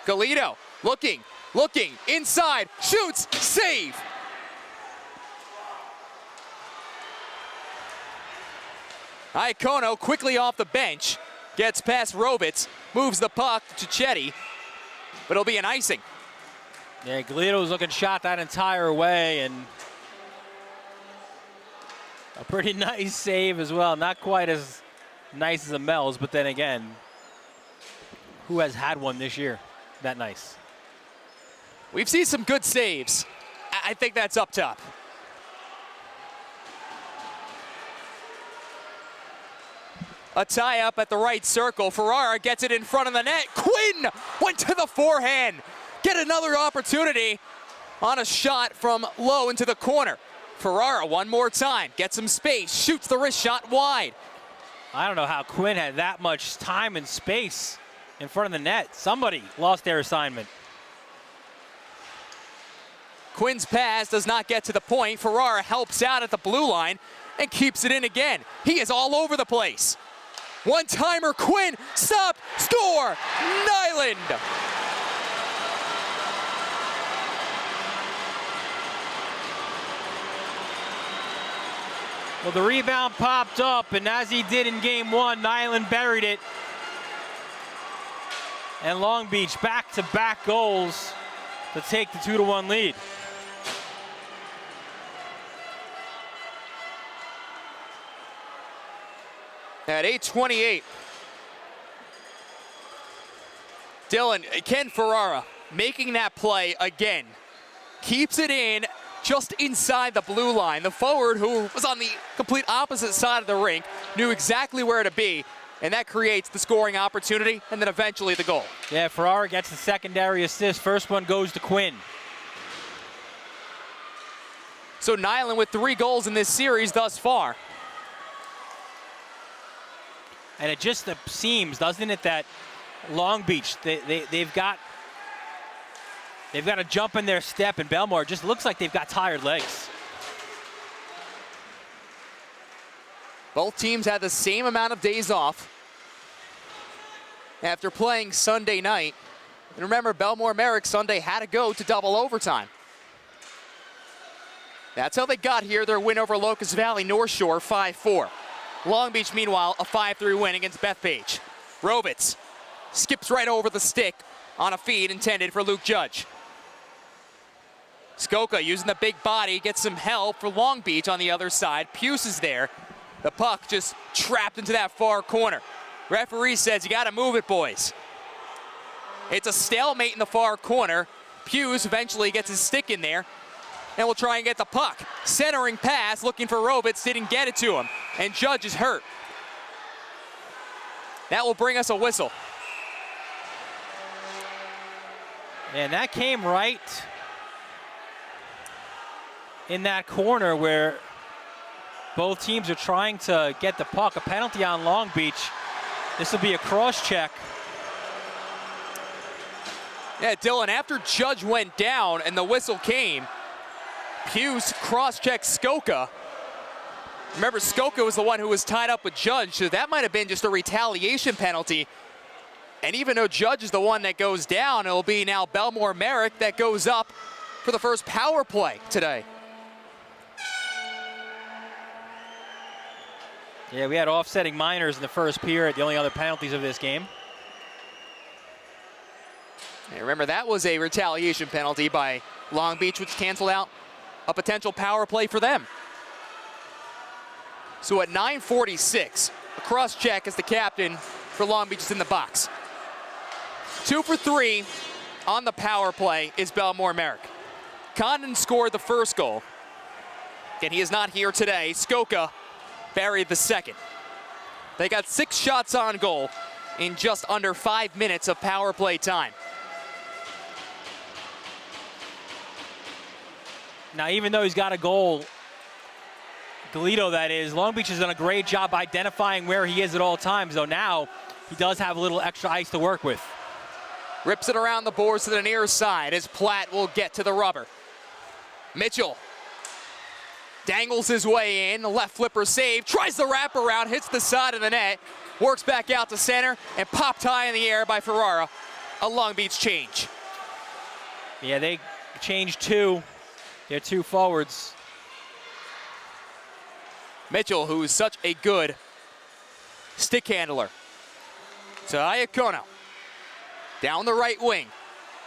[SPEAKER 1] Galito looking, inside, shoots, save. Iacono quickly off the bench, gets past Rovitz, moves the puck to Chetty, but it'll be an icing.
[SPEAKER 2] Yeah, Galito was looking shot that entire way, and a pretty nice save as well. Not quite as nice as Amel's, but then again, who has had one this year that nice?
[SPEAKER 1] We've seen some good saves. I think that's up top. A tie-up at the right circle. Ferrara gets it in front of the net. Quinn went to the forehand. Get another opportunity on a shot from low into the corner. Ferrara one more time, gets some space, shoots the wrist shot wide.
[SPEAKER 2] I don't know how Quinn had that much time and space in front of the net. Somebody lost their assignment.
[SPEAKER 1] Quinn's pass does not get to the point. Ferrara helps out at the blue line and keeps it in again. He is all over the place. One-timer, Quinn, stop, score, Nyland.
[SPEAKER 2] Well, the rebound popped up, and as he did in Game 1, Nyland buried it. And Long Beach back-to-back goals to take the 2-1 lead.
[SPEAKER 1] At 8:28, Ken Ferrara making that play again. Keeps it in just inside the blue line. The forward, who was on the complete opposite side of the rink, knew exactly where to be, and that creates the scoring opportunity and then eventually the goal.
[SPEAKER 2] Yeah, Ferrara gets the secondary assist. First one goes to Quinn.
[SPEAKER 1] So Nyland with 3 goals in this series thus far.
[SPEAKER 2] And it just seems, doesn't it, that Long Beach, they've got a jump in their step, and Bellmore just looks like they've got tired legs.
[SPEAKER 1] Both teams had the same amount of days off after playing Sunday night. And remember, Bellmore Merrick Sunday had to go to double overtime. That's how they got here, their win over Locust Valley North Shore, 5-4. Long Beach, meanwhile, a 5-3 win against Bethpage. Robitz skips right over the stick on a feed intended for Luke Judge. Skoka using the big body, gets some help for Long Beach on the other side. Puce is there. The puck just trapped into that far corner. Referee says, you gotta move it, boys. It's a stalemate in the far corner. Puce eventually gets his stick in there and will try and get the puck. Centering pass, looking for Robitz, didn't get it to him. And Judge is hurt. That will bring us a whistle.
[SPEAKER 2] And that came right in that corner where both teams are trying to get the puck. A penalty on Long Beach. This will be a cross check.
[SPEAKER 1] Yeah, Dylan, after Judge went down and the whistle came, Puce cross-checked Skoka. Remember, Skoka was the one who was tied up with Judge, so that might have been just a retaliation penalty. And even though Judge is the one that goes down, it'll be now Bellmore Merrick that goes up for the first power play today.
[SPEAKER 2] Yeah, we had offsetting minors in the first period, the only other penalties of this game.
[SPEAKER 1] And remember, that was a retaliation penalty by Long Beach, which canceled out a potential power play for them. So at 9:46, a cross check as the captain for Long Beach is in the box. 2 for 3 on the power play is Bellmore Merrick. Condon scored the first goal, and he is not here today. Skoka buried the second. They got 6 shots on goal in just under 5 minutes of power play time.
[SPEAKER 2] Now, even though he's got a goal, Galito that is, Long Beach has done a great job identifying where he is at all times, though now he does have a little extra ice to work with.
[SPEAKER 1] Rips it around the boards to the near side as Platt will get to the rubber. Mitchell dangles his way in, the left flipper save, tries the wraparound, hits the side of the net, works back out to center, and popped high in the air by Ferrara. A Long Beach change.
[SPEAKER 2] Yeah, they changed 2. They're 2 forwards.
[SPEAKER 1] Mitchell, who is such a good stick handler. To Iacono. Down the right wing.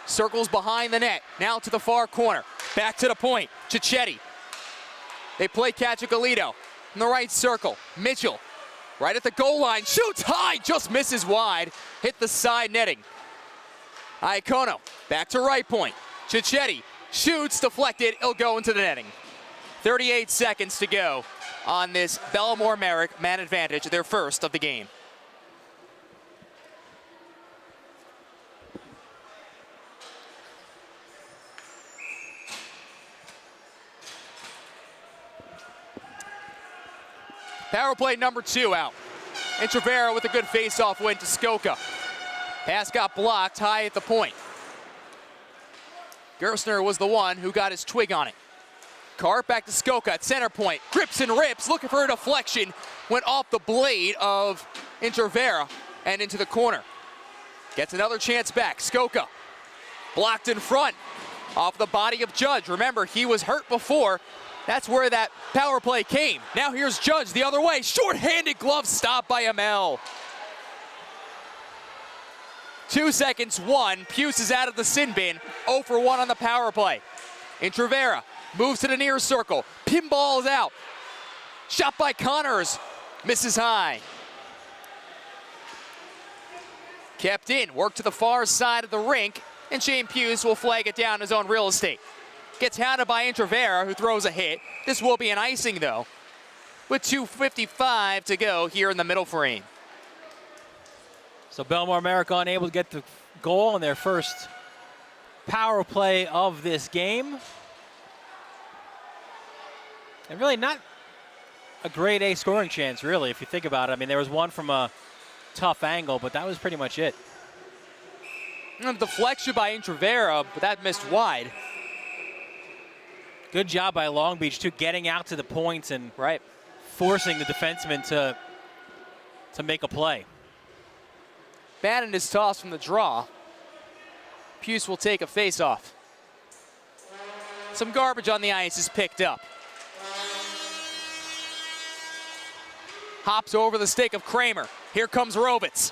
[SPEAKER 1] Circles behind the net. Now to the far corner. Back to the point. Cicchetti. They play catch at Galito. In the right circle. Mitchell. Right at the goal line. Shoots high. Just misses wide. Hit the side netting. Iacono. Back to right point. Cicchetti. Shoots. Deflected. It'll go into the netting. 38 seconds to go on this Bellmore Merrick man advantage. Their first of the game. Power play number 2 out. And Trevera with a good face-off win to Skoka. Pass got blocked high at the point. Gerstner was the one who got his twig on it. Carp back to Skoka at center point. Grips and rips, looking for a deflection. Went off the blade of Trevera and into the corner. Gets another chance back. Skoka blocked in front off the body of Judge. Remember, he was hurt before. That's where that power play came. Now here's Judge the other way. Short-handed glove stop by Amel. 2 seconds, 1. Puce is out of the sin bin. 0 for 1 on the power play. Trevera moves to the near circle. Pinball is out. Shot by Connors. Misses high. Kept in. Work to the far side of the rink. and Shane Puce will flag it down his own real estate. Gets hounded by Intravera, who throws a hit. This will be an icing, though, with 2:55 to go here in the middle frame.
[SPEAKER 2] So Bellmore Merrick unable to get the goal in their first power play of this game. And really not a grade A scoring chance, really, if you think about it. I mean, there was one from a tough angle, but that was pretty much it.
[SPEAKER 1] Deflection by Intravera, but that missed wide.
[SPEAKER 2] Good job by Long Beach, too, getting out to the points and forcing the defenseman to make a play.
[SPEAKER 1] Bannon is tossed from the draw. Puce will take a face-off. Some garbage on the ice is picked up. Hops over the stick of Kramer. Here comes Rovitz.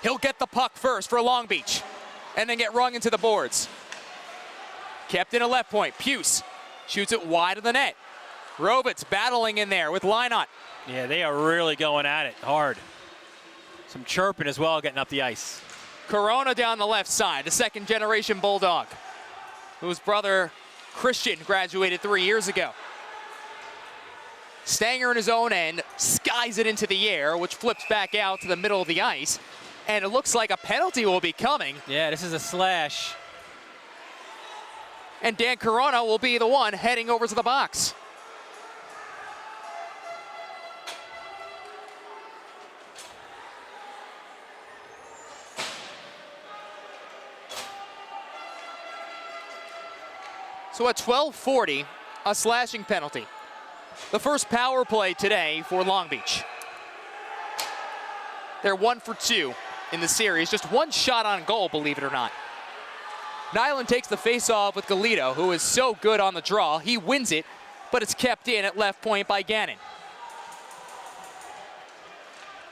[SPEAKER 1] He'll get the puck first for Long Beach and then get rung into the boards. Kept in a left point. Puce shoots it wide of the net. Rovitz battling in there with Lynott.
[SPEAKER 2] Yeah, they are really going at it hard. Some chirping as well, getting up the ice.
[SPEAKER 1] Corona down the left side, the second-generation Bulldog, whose brother Christian graduated 3 years ago. Stanger in his own end, skies it into the air, which flips back out to the middle of the ice. And it looks like a penalty will be coming.
[SPEAKER 2] Yeah, this is a slash.
[SPEAKER 1] And Dan Corona will be the one heading over to the box. So at 12:40, a slashing penalty. The first power play today for Long Beach. They're 1 for 2 in the series. Just one shot on goal, believe it or not. Nyland takes the face-off with Galito, who is so good on the draw. He wins it, but it's kept in at left point by Gannon.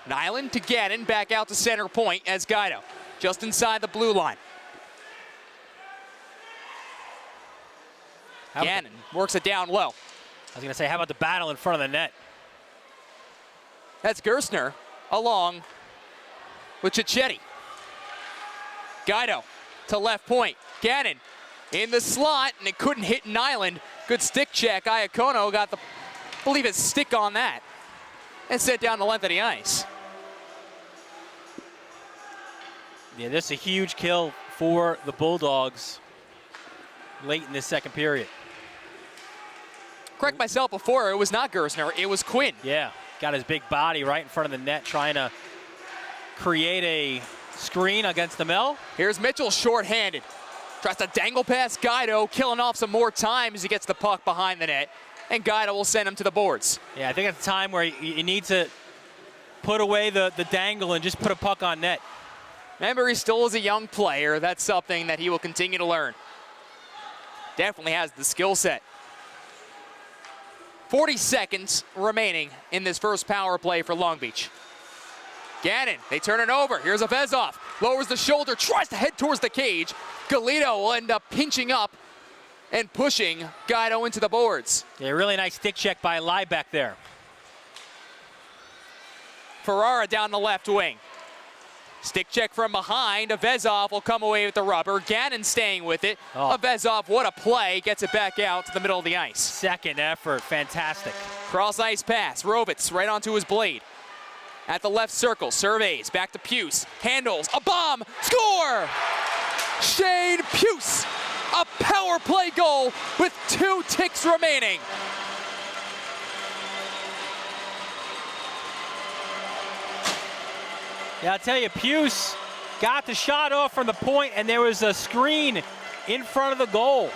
[SPEAKER 1] Nyland to Gannon, back out to center point as Guido, just inside the blue line. Gannon works it down low.
[SPEAKER 2] I was going to say, how about the battle in front of the net?
[SPEAKER 1] That's Gerstner along with Cicchetti. Guido to left point. Gannon in the slot, and it couldn't hit Nyland. Good stick check. Iacono got the, I believe, his stick on that and set down the length of the ice.
[SPEAKER 2] Yeah, this is a huge kill for the Bulldogs late in this second period.
[SPEAKER 1] Correct myself before, it was not Gerstner, it was Quinn.
[SPEAKER 2] Yeah, got his big body right in front of the net trying to create a screen against the Mel.
[SPEAKER 1] Here's Mitchell short-handed. Tries to dangle past Guido, killing off some more time as he gets the puck behind the net. And Guido will send him to the boards.
[SPEAKER 2] Yeah, I think at the time where you need to put away the dangle and just put a puck on net.
[SPEAKER 1] Remember, he still is a young player. That's something that he will continue to learn. Definitely has the skill set. 40 seconds remaining in this first power play for Long Beach. Gannon, they turn it over. Here's a Vezov. Lowers the shoulder, tries to head towards the cage. Galito will end up pinching up and pushing Guido into the boards.
[SPEAKER 2] Yeah, really nice stick check by Liebeck there.
[SPEAKER 1] Ferrara down the left wing. Stick check from behind. A Vezov will come away with the rubber. Gannon staying with it.
[SPEAKER 2] Oh.
[SPEAKER 1] A Vezov, what a play. Gets it back out to the middle of the ice.
[SPEAKER 2] Second effort, fantastic.
[SPEAKER 1] Cross ice pass. Rovitz right onto his blade. At the left circle, surveys. Back to Puce. Handles. A bomb. Score! Shane Puce. A power play goal with 2 ticks remaining.
[SPEAKER 2] Yeah, I'll tell you, Puce got the shot off from the point, and there was a screen in front of the goal.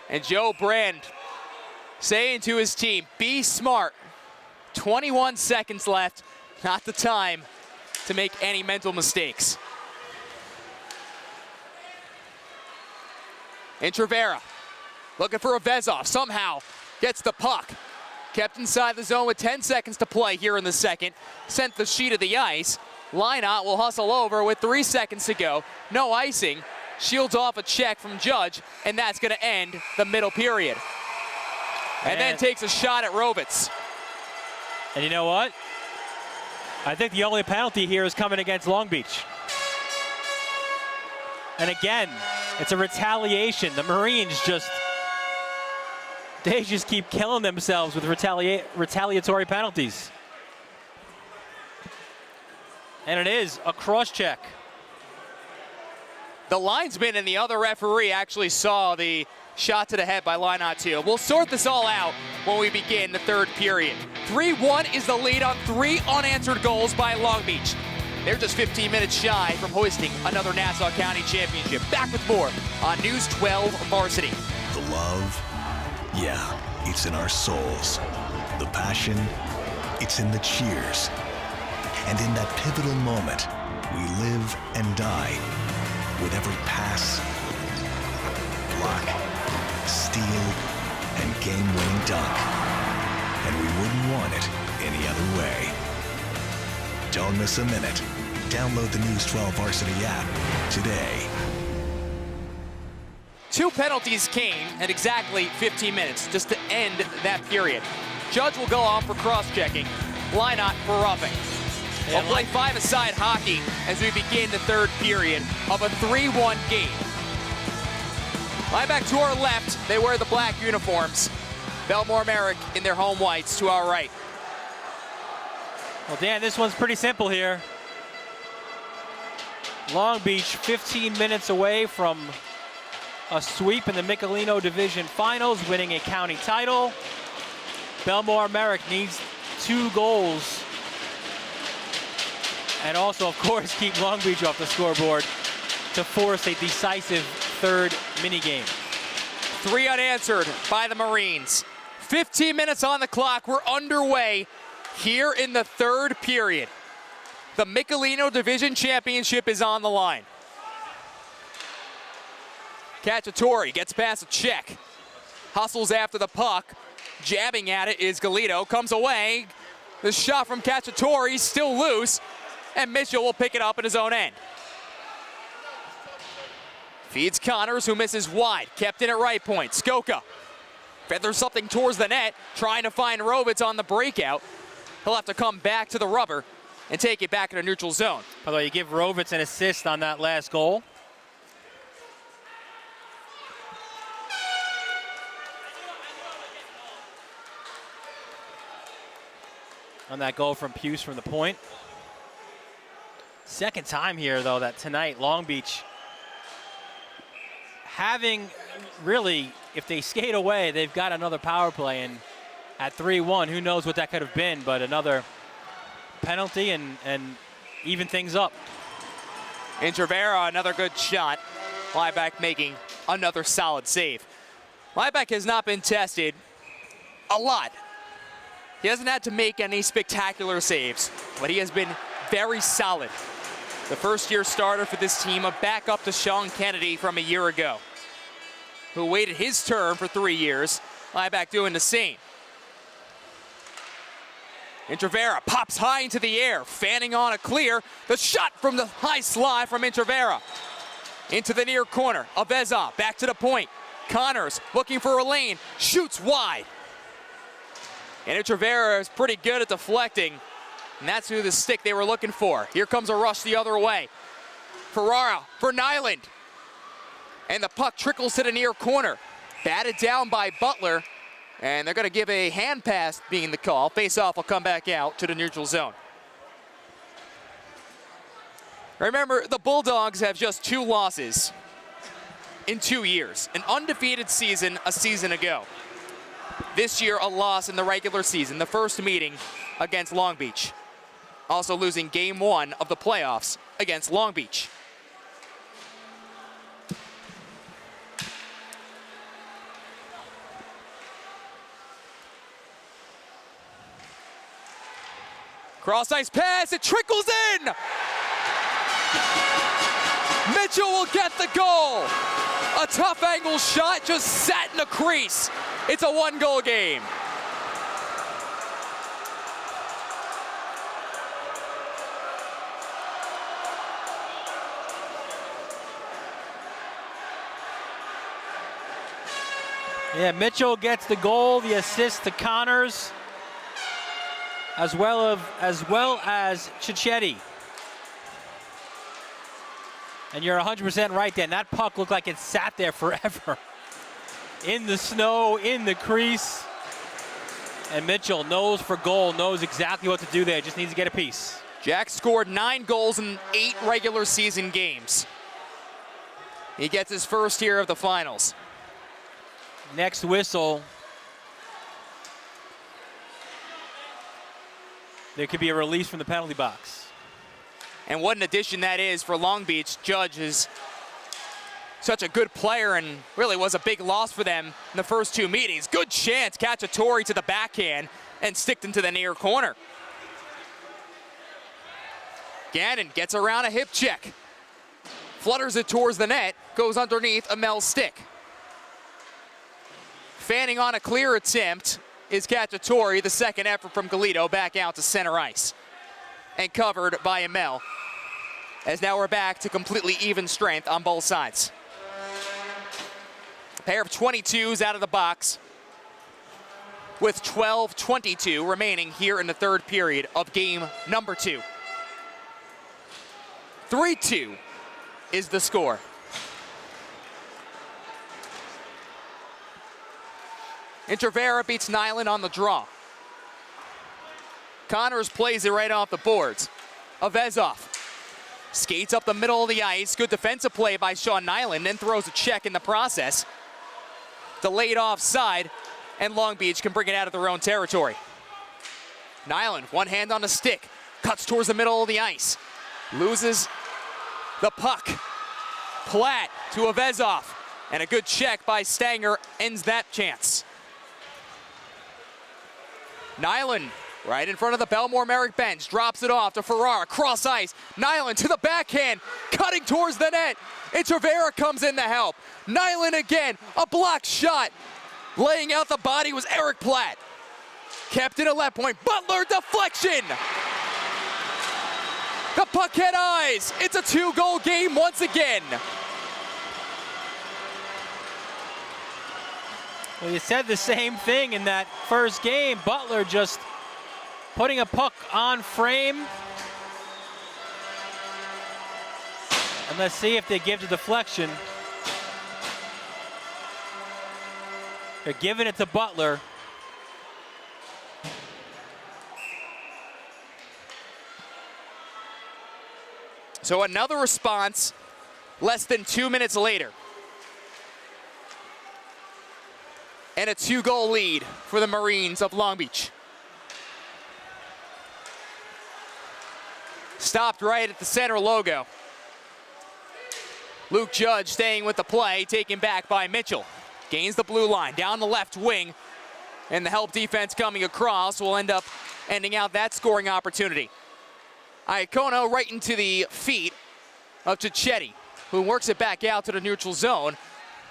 [SPEAKER 1] And Joe Brand saying to his team, be smart. 21 seconds left, not the time to make any mental mistakes. Intravera looking for a Vezov, somehow gets the puck. Kept inside the zone with 10 seconds to play here in the second. Sent the sheet of the ice. Lynott will hustle over with 3 seconds to go. No icing. shields off a check from Judge, and that's going to end the middle period. And then takes a shot at Rovitz.
[SPEAKER 2] And you know what? I think the only penalty here is coming against Long Beach. And again, it's a retaliation. The Marines they just keep killing themselves with retaliatory penalties. And it is a cross-check.
[SPEAKER 1] The linesman and the other referee actually saw the shot to the head by Lineout 2. We'll sort this all out when we begin the third period. 3-1 is the lead on 3 unanswered goals by Long Beach. They're just 15 minutes shy from hoisting another Nassau County championship. Back with more on News 12 Varsity.
[SPEAKER 3] The love, yeah, it's in our souls. The passion, it's in the cheers. And in that pivotal moment, we live and die with every pass, block, steal, and game-winning dunk. And we wouldn't want it any other way. Don't miss a minute. Download the News 12 Varsity app today.
[SPEAKER 1] 2 penalties came at exactly 15 minutes just to end that period. Judge will go on for cross-checking, Lineout for roughing. We'll play 5-a-side hockey as we begin the third period of a 3-1 game. Right back to our left, they wear the black uniforms. Bellmore Merrick in their home whites to our right.
[SPEAKER 2] Well, Dan, this one's pretty simple here. Long Beach 15 minutes away from a sweep in the Michelino Division Finals, winning a county title. Bellmore Merrick needs 2 goals. And also, of course, keep Long Beach off the scoreboard to force a decisive third minigame.
[SPEAKER 1] 3 unanswered by the Marines. 15 minutes on the clock. We're underway here in the third period. The Michelino Division Championship is on the line. Cacciatore gets past a check. Hustles after the puck. Jabbing at it is Galito. Comes away. The shot from Cacciatore, still loose. And Mitchell will pick it up at his own end. Feeds Connors, who misses wide. Kept in at right point. Skoka feathers something towards the net, trying to find Rovitz on the breakout. He'll have to come back to the rubber and take it back in a neutral zone.
[SPEAKER 2] By the way, you give Rovitz an assist on that last goal. On that goal from Puce from the point. Second time here, though, that tonight Long Beach having really, if they skate away, they've got another power play. And at 3-1, who knows what that could have been, but another penalty and even things up.
[SPEAKER 1] Intervera, another good shot. Liebeck making another solid save. Liebeck has not been tested a lot. He hasn't had to make any spectacular saves, but he has been very solid. The first-year starter for this team, a backup to Sean Kennedy from a year ago, who waited his turn for 3 years. Liebeck doing the same. Intervera pops high into the air, fanning on a clear. The shot from the high slide from Intervera. Into the near corner. Aveza back to the point. Connors looking for a lane, shoots wide. And Intervera is pretty good at deflecting. And that's who the stick they were looking for. Here comes a rush the other way. Ferrara for Nyland. And the puck trickles to the near corner. Batted down by Butler. And they're going to give a hand pass being the call. Face-off will come back out to the neutral zone. Remember, the Bulldogs have just 2 losses in 2 years. An undefeated season a season ago. This year, a loss in the regular season, the first meeting against Long Beach. Also losing game 1 of the playoffs against Long Beach. Cross-ice pass, it trickles in! Mitchell will get the goal! A tough angle shot just sat in the crease. It's a 1-goal game.
[SPEAKER 2] Yeah, Mitchell gets the goal, the assist to Connors, as well as Cicchetti. And you're 100% right, Dan. That puck looked like it sat there forever. In the snow, in the crease. And Mitchell knows for goal, knows exactly what to do there. Just needs to get a piece.
[SPEAKER 1] Jack scored 9 goals in 8 regular season games. He gets his first here of the finals.
[SPEAKER 2] Next whistle, there could be a release from the penalty box.
[SPEAKER 1] And what an addition that is for Long Beach. Judge is such a good player and really was a big loss for them in the first 2 meetings. Good chance, Cacciatore to the backhand and sticked into the near corner. Gannon gets around a hip check. Flutters it towards the net, goes underneath Amel's stick. Fanning on a clear attempt is Cacciatore, the second effort from Galito, back out to center ice. And covered by Amel. As now we're back to completely even strength on both sides. A pair of 22s out of the box with 12:22 remaining here in the third period of game number 2. 3-2 is the score. Intervera beats Nyland on the draw. Connors plays it right off the boards. Avezov skates up the middle of the ice. Good defensive play by Sean Nyland, then throws a check in the process. Delayed offside, and Long Beach can bring it out of their own territory. Nyland, one hand on the stick, cuts towards the middle of the ice. Loses the puck. Platt to Avezov, and a good check by Stanger ends that chance. Nyland, right in front of the Bellmore Merrick bench, drops it off to Ferrara, cross ice. Nyland to the backhand, cutting towards the net. Intervera comes in to help. Nyland again, a blocked shot. Laying out the body was Eric Platt. Kept it at left point, Butler deflection. The puck had eyes. It's a 2-goal game once again.
[SPEAKER 2] Well, you said the same thing in that first game. Butler just putting a puck on frame. And let's see if they give the deflection. They're giving it to Butler.
[SPEAKER 1] So another response less than 2 minutes later. And a 2-goal lead for the Marines of Long Beach. Stopped right at the center logo. Luke Judge staying with the play, taken back by Mitchell. Gains the blue line, down the left wing. And the help defense coming across will end up ending out that scoring opportunity. Iacono right into the feet of Cicchetti, who works it back out to the neutral zone.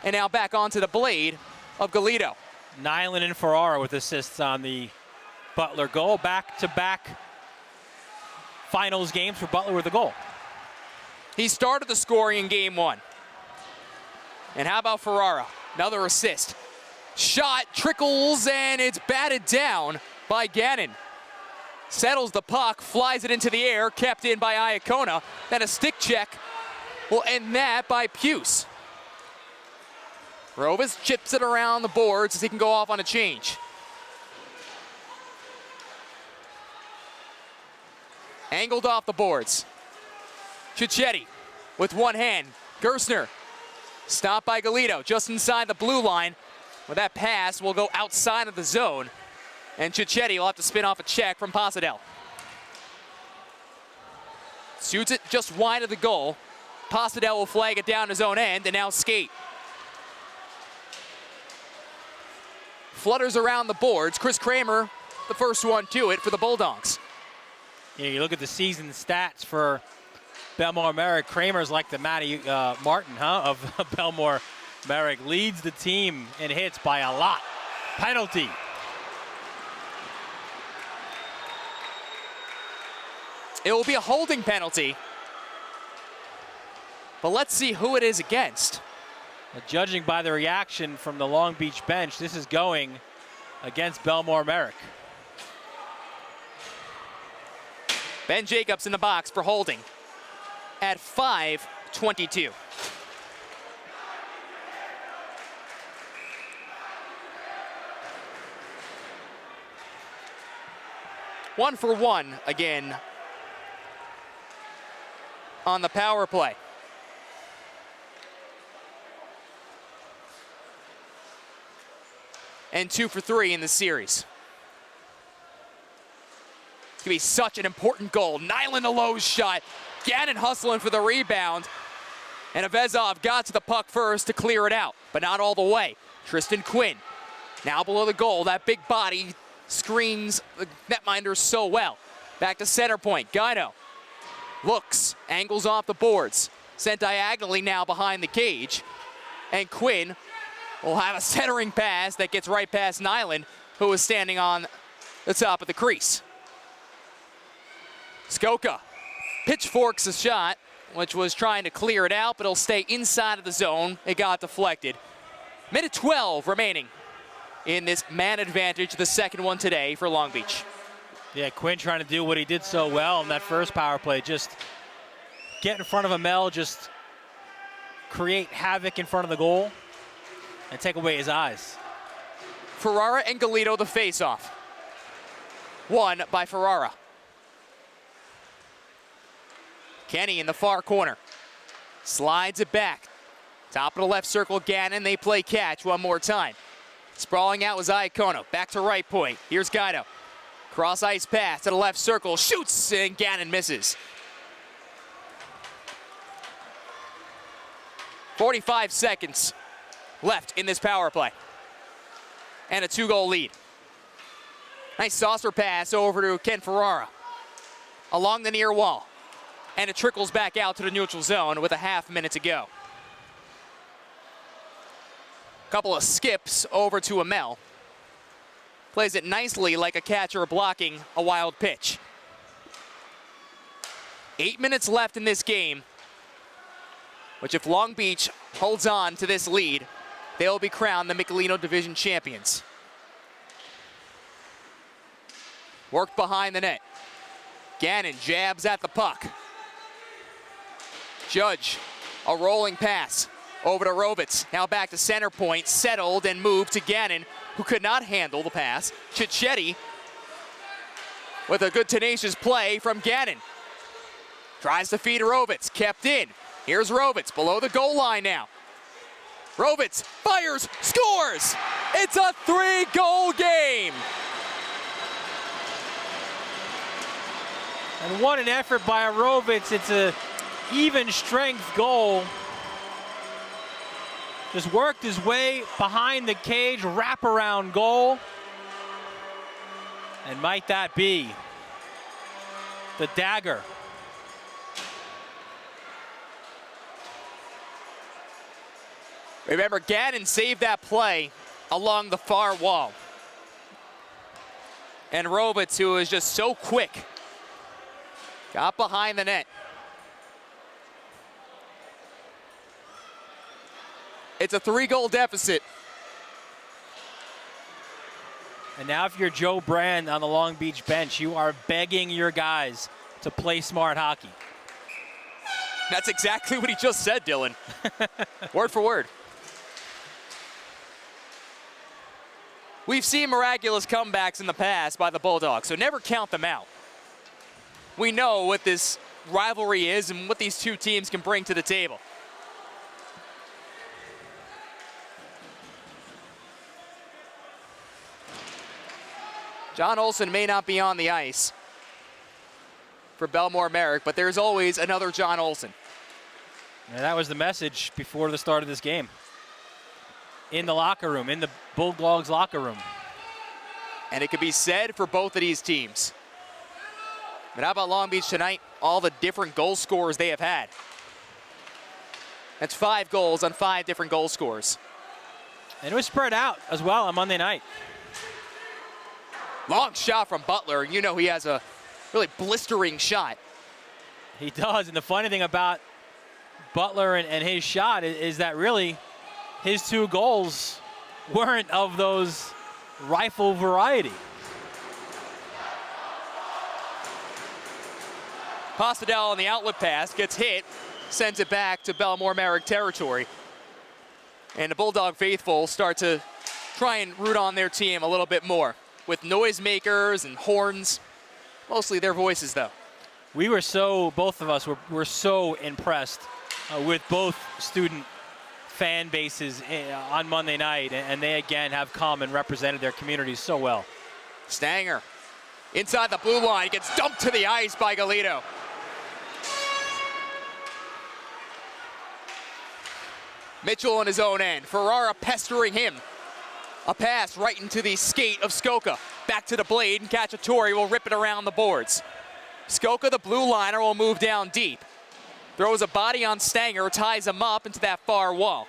[SPEAKER 1] And now back onto the blade of Galito.
[SPEAKER 2] Nyland and Ferrara with assists on the Butler goal. Back-to-back finals games for Butler with a goal.
[SPEAKER 1] He started the scoring in game 1. And how about Ferrara? Another assist. Shot trickles and it's batted down by Gannon. Settles the puck, flies it into the air, kept in by Iacono. Then a stick check will end that by Puce. Rovas chips it around the boards as he can go off on a change. Angled off the boards. Cicchetti with one hand. Gerstner stopped by Galito just inside the blue line. With that pass, will go outside of the zone. And Cicchetti will have to spin off a check from Pasadel. Shoots it just wide of the goal. Pasadel will flag it down his own end and now skate. Flutters around the boards. Chris Kramer, the first one to it for the Bulldogs.
[SPEAKER 2] Yeah, you look at the season stats for Bellmore Merrick. Kramer's like the Matty Martin, of Bellmore Merrick. Leads the team in hits by a lot. Penalty.
[SPEAKER 1] It will be a holding penalty. But let's see who it is against.
[SPEAKER 2] Judging by the reaction from the Long Beach bench, this is going against Bellmore Merrick.
[SPEAKER 1] Ben Jacobs in the box for holding at 5:22. One for one again on the power play. And 2 for 3 in the series. It's gonna be such an important goal. Nyland a low shot. Gannon hustling for the rebound. And Avezov got to the puck first to clear it out, but not all the way. Tristan Quinn now below the goal. That big body screens the netminders so well. Back to center point. Guido looks, angles off the boards. Sent diagonally now behind the cage. And Quinn will have a centering pass that gets right past Nyland, who is standing on the top of the crease. Skoka pitchforks a shot, which was trying to clear it out, but it'll stay inside of the zone. It got deflected. Minute 12 remaining in this man advantage, the second one today for Long Beach.
[SPEAKER 2] Yeah, Quinn trying to do what he did so well in that first power play. Just get in front of Amel, just create havoc in front of the goal, and take away his eyes.
[SPEAKER 1] Ferrara and Galito the face-off. Won by Ferrara. Kenny in the far corner. Slides it back. Top of the left circle, Gannon. They play catch one more time. Sprawling out was Iacono. Back to right point. Here's Guido. Cross ice pass to the left circle. Shoots, and Gannon misses. 45 seconds left in this power play. And a 2-goal lead. Nice saucer pass over to Ken Ferrara. Along the near wall. And it trickles back out to the neutral zone with a half minute to go. Couple of skips over to Amel. Plays it nicely like a catcher blocking a wild pitch. 8 minutes left in this game, which if Long Beach holds on to this lead, they'll be crowned the Michelino Division champions. Worked behind the net. Gannon jabs at the puck. Judge, a rolling pass over to Rovitz. Now back to center point, settled and moved to Gannon, who could not handle the pass. Cicchetti with a good tenacious play from Gannon. Tries to feed Rovitz, kept in. Here's Rovitz below the goal line now. Rovitz fires, scores! It's a 3-goal game!
[SPEAKER 2] And what an effort by Rovitz. It's a even strength goal. Just worked his way behind the cage, wraparound goal. And might that be the dagger?
[SPEAKER 1] Remember, Gannon saved that play along the far wall. And Rovitz, who is just so quick, got behind the net. It's a 3-goal deficit.
[SPEAKER 2] And now if you're Joe Brand on the Long Beach bench, you are begging your guys to play smart hockey.
[SPEAKER 1] That's exactly what he just said, Dylan. Word for word. We've seen miraculous comebacks in the past by the Bulldogs, so never count them out. We know what this rivalry is and what these two teams can bring to the table. John Olsen may not be on the ice for Bellmore Merrick, but there's always another John Olsen.
[SPEAKER 2] And that was the message before the start of this game. In the locker room, in the Bulldogs locker room.
[SPEAKER 1] And it could be said for both of these teams. But how about Long Beach tonight? All the different goal scorers they have had. That's 5 goals on 5 different goal scorers.
[SPEAKER 2] And it was spread out as well on Monday night.
[SPEAKER 1] Long shot from Butler. You know he has a really blistering shot.
[SPEAKER 2] He does, and the funny thing about Butler and his shot is that really his 2 goals weren't of those rifle variety.
[SPEAKER 1] Postadel on the outlet pass gets hit, sends it back to Bellmore Merrick territory. And the Bulldog faithful start to try and root on their team a little bit more with noisemakers and horns, mostly their voices though.
[SPEAKER 2] We were both of us were so impressed with both student fan bases on Monday night, and they again have come and represented their communities so well.
[SPEAKER 1] Stanger inside the blue line, gets dumped to the ice by Galito. Mitchell on his own end, Ferrara pestering him. A pass right into the skate of Skoka. Back to the blade, and Cacciatore will rip it around the boards. Skoka, the blue liner, will move down deep. Throws a body on Stanger, ties him up into that far wall.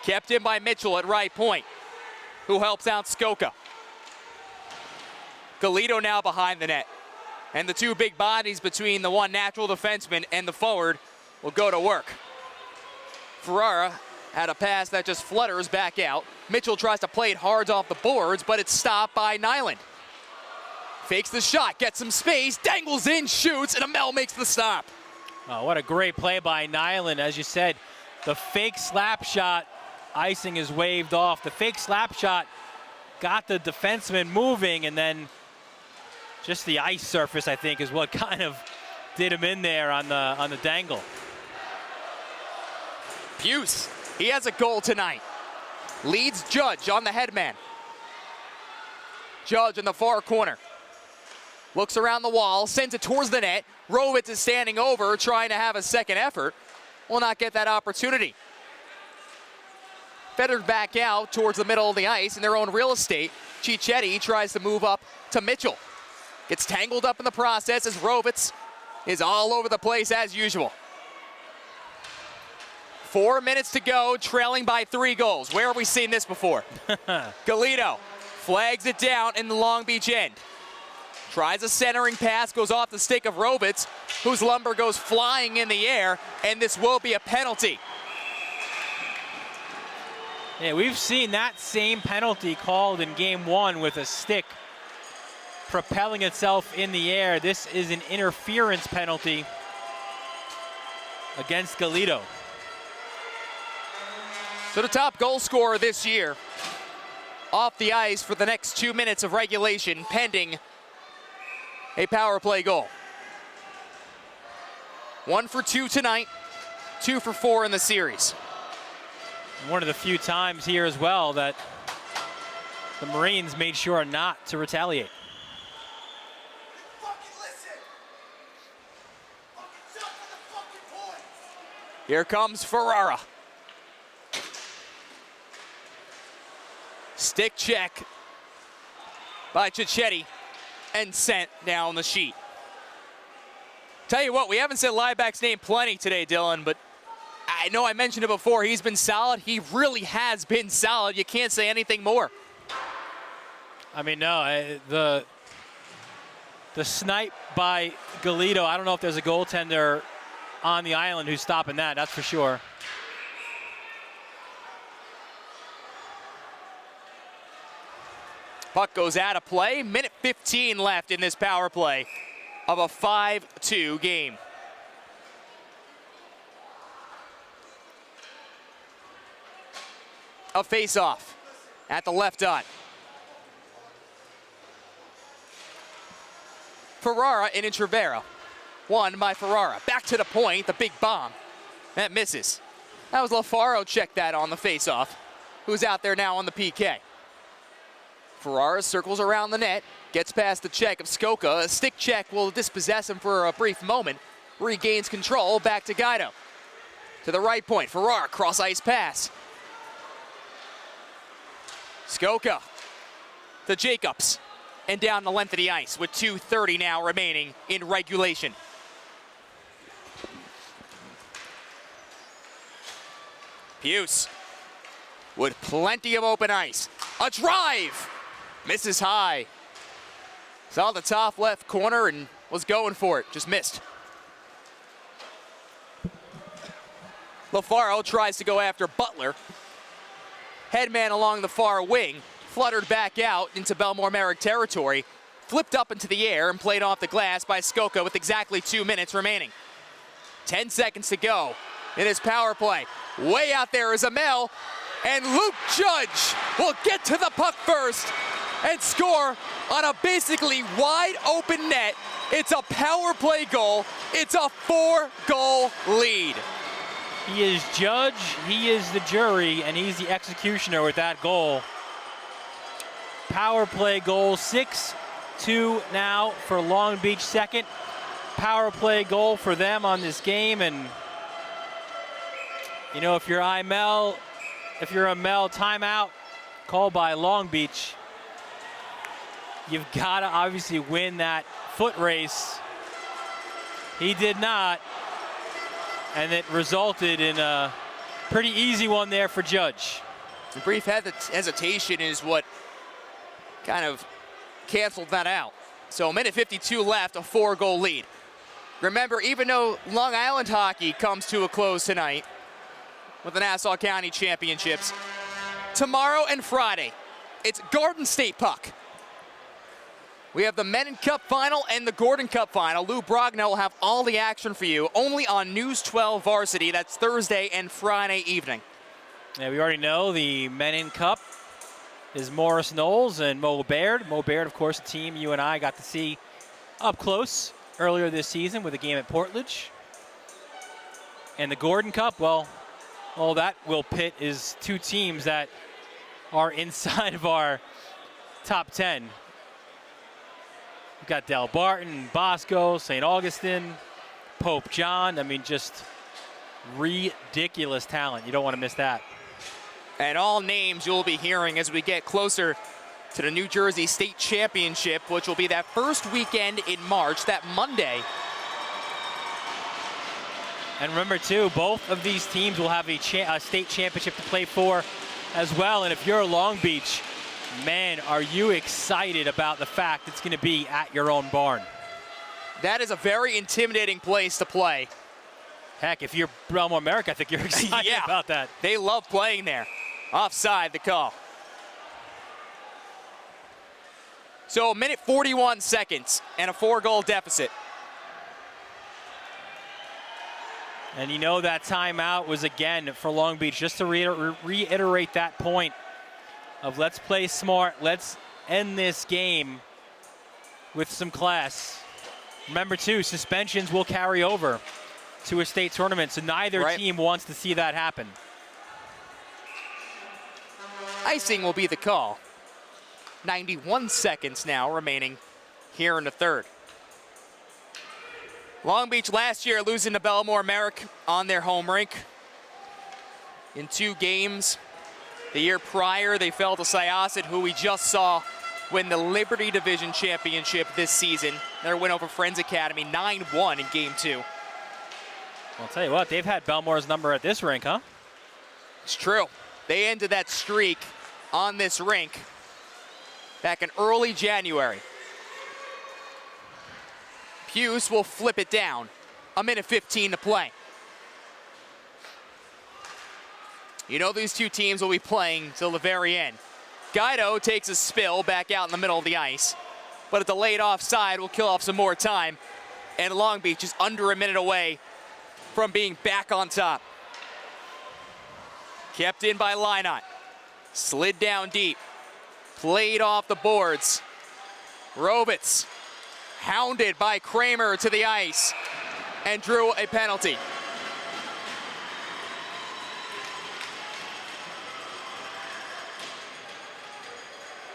[SPEAKER 1] Kept in by Mitchell at right point, who helps out Skoka. Galito now behind the net. And the 2 big bodies between the one natural defenseman and the forward will go to work. Ferrara had a pass that just flutters back out. Mitchell tries to play it hard off the boards, but it's stopped by Nyland. Fakes the shot, gets some space, dangles in, shoots, and Amell makes the stop.
[SPEAKER 2] Oh, what a great play by Nyland. As you said, the fake slap shot, icing is waved off. The fake slap shot got the defenseman moving, and then just the ice surface, I think, is what kind of did him in there on the dangle.
[SPEAKER 1] Buse, he has a goal tonight. Leads Judge on the headman. Judge in the far corner. Looks around the wall, sends it towards the net. Rovitz is standing over, trying to have a second effort. Will not get that opportunity. Fettered back out towards the middle of the ice in their own real estate. Cicchetti tries to move up to Mitchell. Gets tangled up in the process as Rovitz is all over the place as usual. 4 minutes to go, trailing by 3 goals. Where have we seen this before? Galito flags it down in the Long Beach end. Tries a centering pass, goes off the stick of Rovitz, whose lumber goes flying in the air, and this will be a penalty.
[SPEAKER 2] Yeah, we've seen that same penalty called in game 1 with a stick propelling itself in the air. This is an interference penalty against Galito.
[SPEAKER 1] So the top goal scorer this year off the ice for the next 2 minutes of regulation, pending a power play goal. 1 for 2 tonight, 2 for 4 in the series.
[SPEAKER 2] One of the few times here as well that the Marines made sure not to retaliate.
[SPEAKER 1] Here comes Ferrara. Stick check by Cicchetti and sent down the sheet. Tell you what, we haven't said Lieback's name plenty today, Dylan, but I know I mentioned it before. He's been solid. He really has been solid. You can't say anything more.
[SPEAKER 2] I mean, no, the snipe by Galito, I don't know if there's a goaltender on the island who's stopping that, that's for sure.
[SPEAKER 1] Puck goes out of play. Minute 15 left in this power play of a 5-2 game. A face-off at the left dot. Ferrara and Intrivera. Won by Ferrara. Back to the point, the big bomb. That misses. That was LaFaro checked that on the face-off, who's out there now on the PK. Ferrara circles around the net, gets past the check of Skoka. A stick check will dispossess him for a brief moment. Regains control, back to Guido. To the right point, Ferrara, cross-ice pass. Skoka to Jacobs, and down the length of the ice with 2:30 now remaining in regulation. Buse with plenty of open ice. A drive! Misses high. Saw the top left corner and was going for it, just missed. LaFaro tries to go after Butler. Headman along the far wing, fluttered back out into Bellmore Merrick territory, flipped up into the air and played off the glass by Skoka with exactly 2 minutes remaining. 10 seconds to go in his power play. Way out there is Amel, and Luke Judge will get to the puck first and score on a basically wide open net. It's a power play goal. It's a 4-goal lead.
[SPEAKER 2] He is judge, he is the jury, and he's the executioner with that goal. Power play goal, 6-2 now for Long Beach. Second power play goal for them on this game. And you know, if you're a Mel timeout called by Long Beach, you've got to obviously win that foot race. He did not, and it resulted in a pretty easy one there for Judge.
[SPEAKER 1] The brief hesitation is what kind of canceled that out. So a minute 52 left, a 4-goal lead. Remember, even though Long Island hockey comes to a close tonight with the Nassau County Championships, tomorrow and Friday, it's Garden State puck. We have the Menin Cup Final and the Gordon Cup Final. Lou Brogna will have all the action for you only on News 12 Varsity. That's Thursday and Friday evening.
[SPEAKER 2] Yeah, we already know the Menin Cup is Morris Knowles and Mo Baird. Mo Baird, of course, a team you and I got to see up close earlier this season with a game at Portledge. And the Gordon Cup, well, all that will pit is two teams that are inside of our top 10. We've got Del Barton, Bosco, St. Augustine, Pope John. I mean, just ridiculous talent. You don't want to miss that.
[SPEAKER 1] And all names you'll be hearing as we get closer to the New Jersey State Championship, which will be that first weekend in March, that Monday.
[SPEAKER 2] And remember, too, both of these teams will have a state championship to play for as well. And if you're Long Beach, man, are you excited about the fact it's going to be at your own barn.
[SPEAKER 1] That is a very intimidating place to play.
[SPEAKER 2] Heck, if you're Bellmore Merrick, I think you're excited about that.
[SPEAKER 1] They love playing there. Offside, the call. So a minute 41 seconds and a 4-goal deficit.
[SPEAKER 2] And you know that timeout was, again, for Long Beach, just to reiterate that point of let's play smart, let's end this game with some class. Remember, too, suspensions will carry over to a state tournament, so neither team wants to see that happen.
[SPEAKER 1] Icing will be the call. 91 seconds now remaining here in the third. Long Beach last year losing to Bellmore Merrick on their home rink in 2 games. The year prior, they fell to Syosset, who we just saw win the Liberty Division Championship this season. Their win over Friends Academy, 9-1 in Game 2.
[SPEAKER 2] I'll tell you what, they've had Bellmore's number at this rink, huh?
[SPEAKER 1] It's true. They ended that streak on this rink back in early January. Hughes will flip it down. A minute 15 to play. You know these two teams will be playing till the very end. Guido takes a spill back out in the middle of the ice, but a delayed offside will kill off some more time, and Long Beach is under a minute away from being back on top. Kept in by Lynott. Slid down deep. Played off the boards. Robitz hounded by Kramer to the ice and drew a penalty.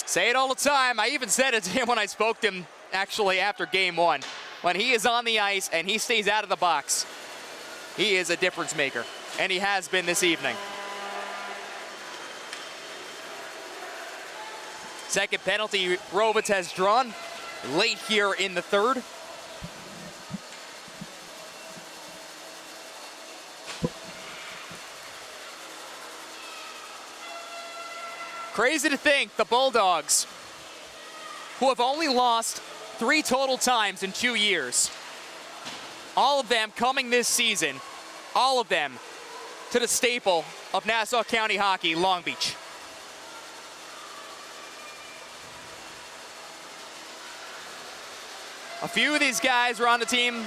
[SPEAKER 1] Say it all the time. I even said it to him when I spoke to him actually after Game 1. When he is on the ice and he stays out of the box, he is a difference maker, and he has been this evening. Second penalty Robitz has drawn late here in the third. Crazy to think the Bulldogs, who have only lost 3 total times in 2 years, all of them coming this season, all of them to the staple of Nassau County hockey, Long Beach. A few of these guys were on the team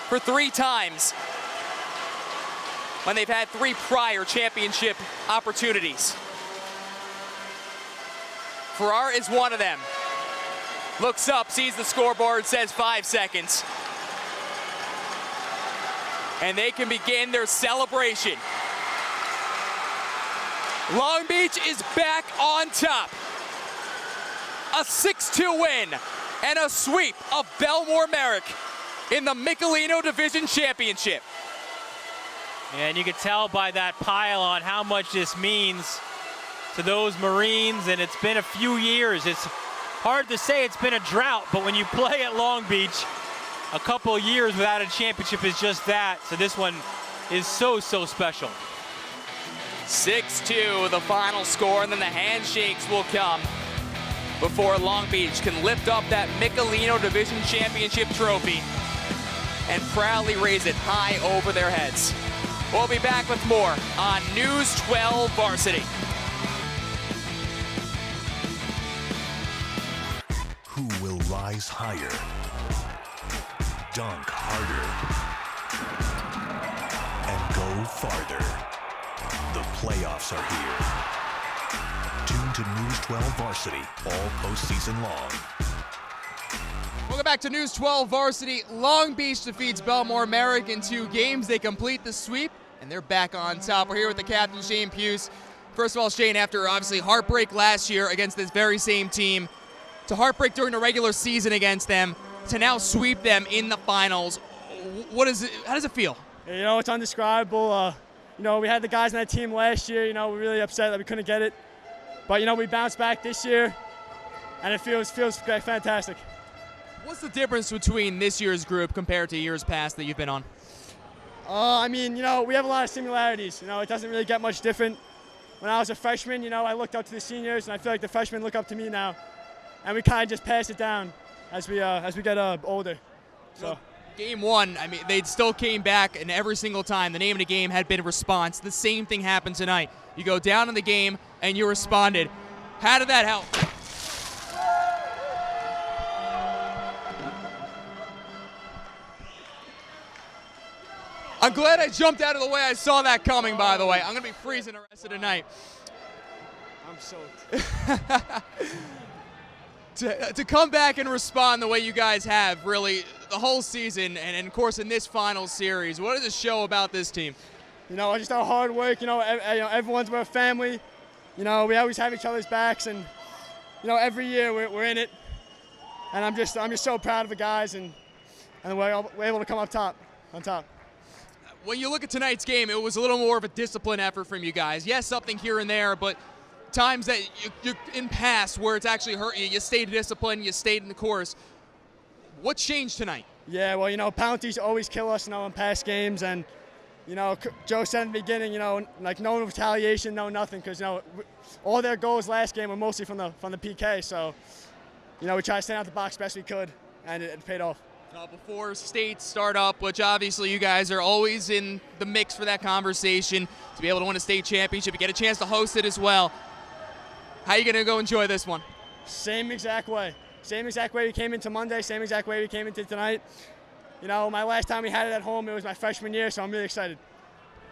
[SPEAKER 1] for 3 times when they've had 3 prior championship opportunities. Farrar is one of them. Looks up, sees the scoreboard, says 5 seconds. And they can begin their celebration. Long Beach is back on top. A 6-2 win and a sweep of Bellmore Merrick in the Michelino Division Championship.
[SPEAKER 2] And you can tell by that pile-on how much this means to those Marines, and it's been a few years. It's hard to say it's been a drought, but when you play at Long Beach, a couple of years without a championship is just that. So this one is so, so special.
[SPEAKER 1] 6-2, the final score, and then the handshakes will come before Long Beach can lift up that Michelino Division Championship trophy and proudly raise it high over their heads. We'll be back with more on News 12 Varsity.
[SPEAKER 3] Who will rise higher, dunk harder, and go farther? The playoffs are here. Tune to News 12 Varsity all postseason long.
[SPEAKER 1] Welcome back to News 12 Varsity. Long Beach defeats Bellmore Merrick in 2 games. They complete the sweep, and they're back on top. We're here with the captain, Shane Puce. First of all, Shane, after obviously heartbreak last year against this very same team, to heartbreak during the regular season against them, to now sweep them in the finals, what is it? How does it feel?
[SPEAKER 4] You know, it's undescribable. You know, we had the guys on that team last year. You know, we're really upset that we couldn't get it. But, you know, we bounced back this year, and it feels fantastic.
[SPEAKER 1] What's the difference between this year's group compared to years past that you've been on?
[SPEAKER 4] I mean, you know, we have a lot of similarities. You know, it doesn't really get much different. When I was a freshman, you know, I looked up to the seniors, and I feel like the freshmen look up to me now. And we kind of just pass it down as we get older. So.
[SPEAKER 1] Game 1, I mean, they still came back, and every single time the name of the game had been response. The same thing happened tonight. You go down in the game, and you responded. How did that help? I'm glad I jumped out of the way. I saw that coming, by the way. I'm going to be freezing the rest of the night.
[SPEAKER 4] I'm soaked.
[SPEAKER 1] To come back and respond the way you guys have, really, the whole season, and of course in this final series, what does it show about this team?
[SPEAKER 4] You know, just our hard work. You know, everyone's we're a family. You know, we always have each other's backs, and you know, every year we're in it. And I'm just so proud of the guys, and we're able to come on top.
[SPEAKER 1] When you look at tonight's game, it was a little more of a discipline effort from you guys. Yes, something here and there, but times that you in past where it's actually hurt you, you stayed disciplined, you stayed in the course. What changed tonight?
[SPEAKER 4] Yeah, well, you know, penalties always kill us, you know, in past games, and you know, Joe said in the beginning, you know, like no retaliation, no nothing, because you know, all their goals last game were mostly from the PK. So, you know, we tried to stay out the box best we could, and it paid off.
[SPEAKER 1] Before states start up, which obviously you guys are always in the mix for that conversation, to be able to win a state championship, you get a chance to host it as well. How are you going to go enjoy this one?
[SPEAKER 4] Same exact way. Same exact way we came into Monday, same exact way we came into tonight. You know, my last time we had it at home, it was my freshman year, so I'm really excited.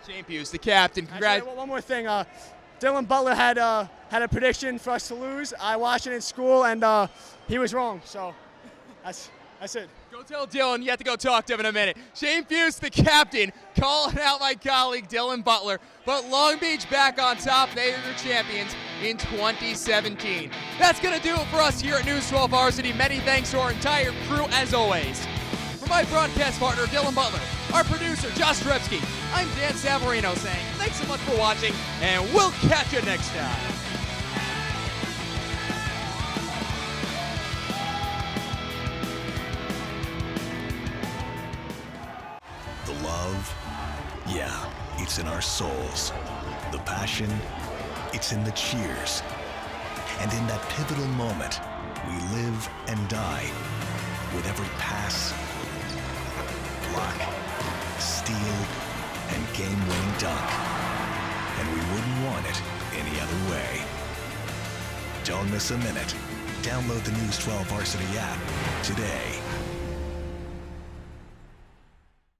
[SPEAKER 1] Shane Puce, the captain. Congrats.
[SPEAKER 4] One more thing. Dylan Butler had a prediction for us to lose. I watched it in school, and he was wrong. So that's it.
[SPEAKER 1] Go tell Dylan you have to go talk to him in a minute. Shane Puce, the captain, calling out my colleague Dylan Butler. But Long Beach back on top. They are your champions in 2017. That's going to do it for us here at News 12 Varsity. Many thanks to our entire crew, as always. For my broadcast partner, Dylan Butler, our producer, Josh Rebsky, I'm Dan Savarino saying thanks so much for watching, and we'll catch you next time.
[SPEAKER 3] The love, yeah, it's in our souls. The passion, it's in the cheers. And in that pivotal moment, we live and die with every pass, block, steal, and game-winning dunk. And we wouldn't want it any other way. Don't miss a minute. Download the News 12 Varsity app today.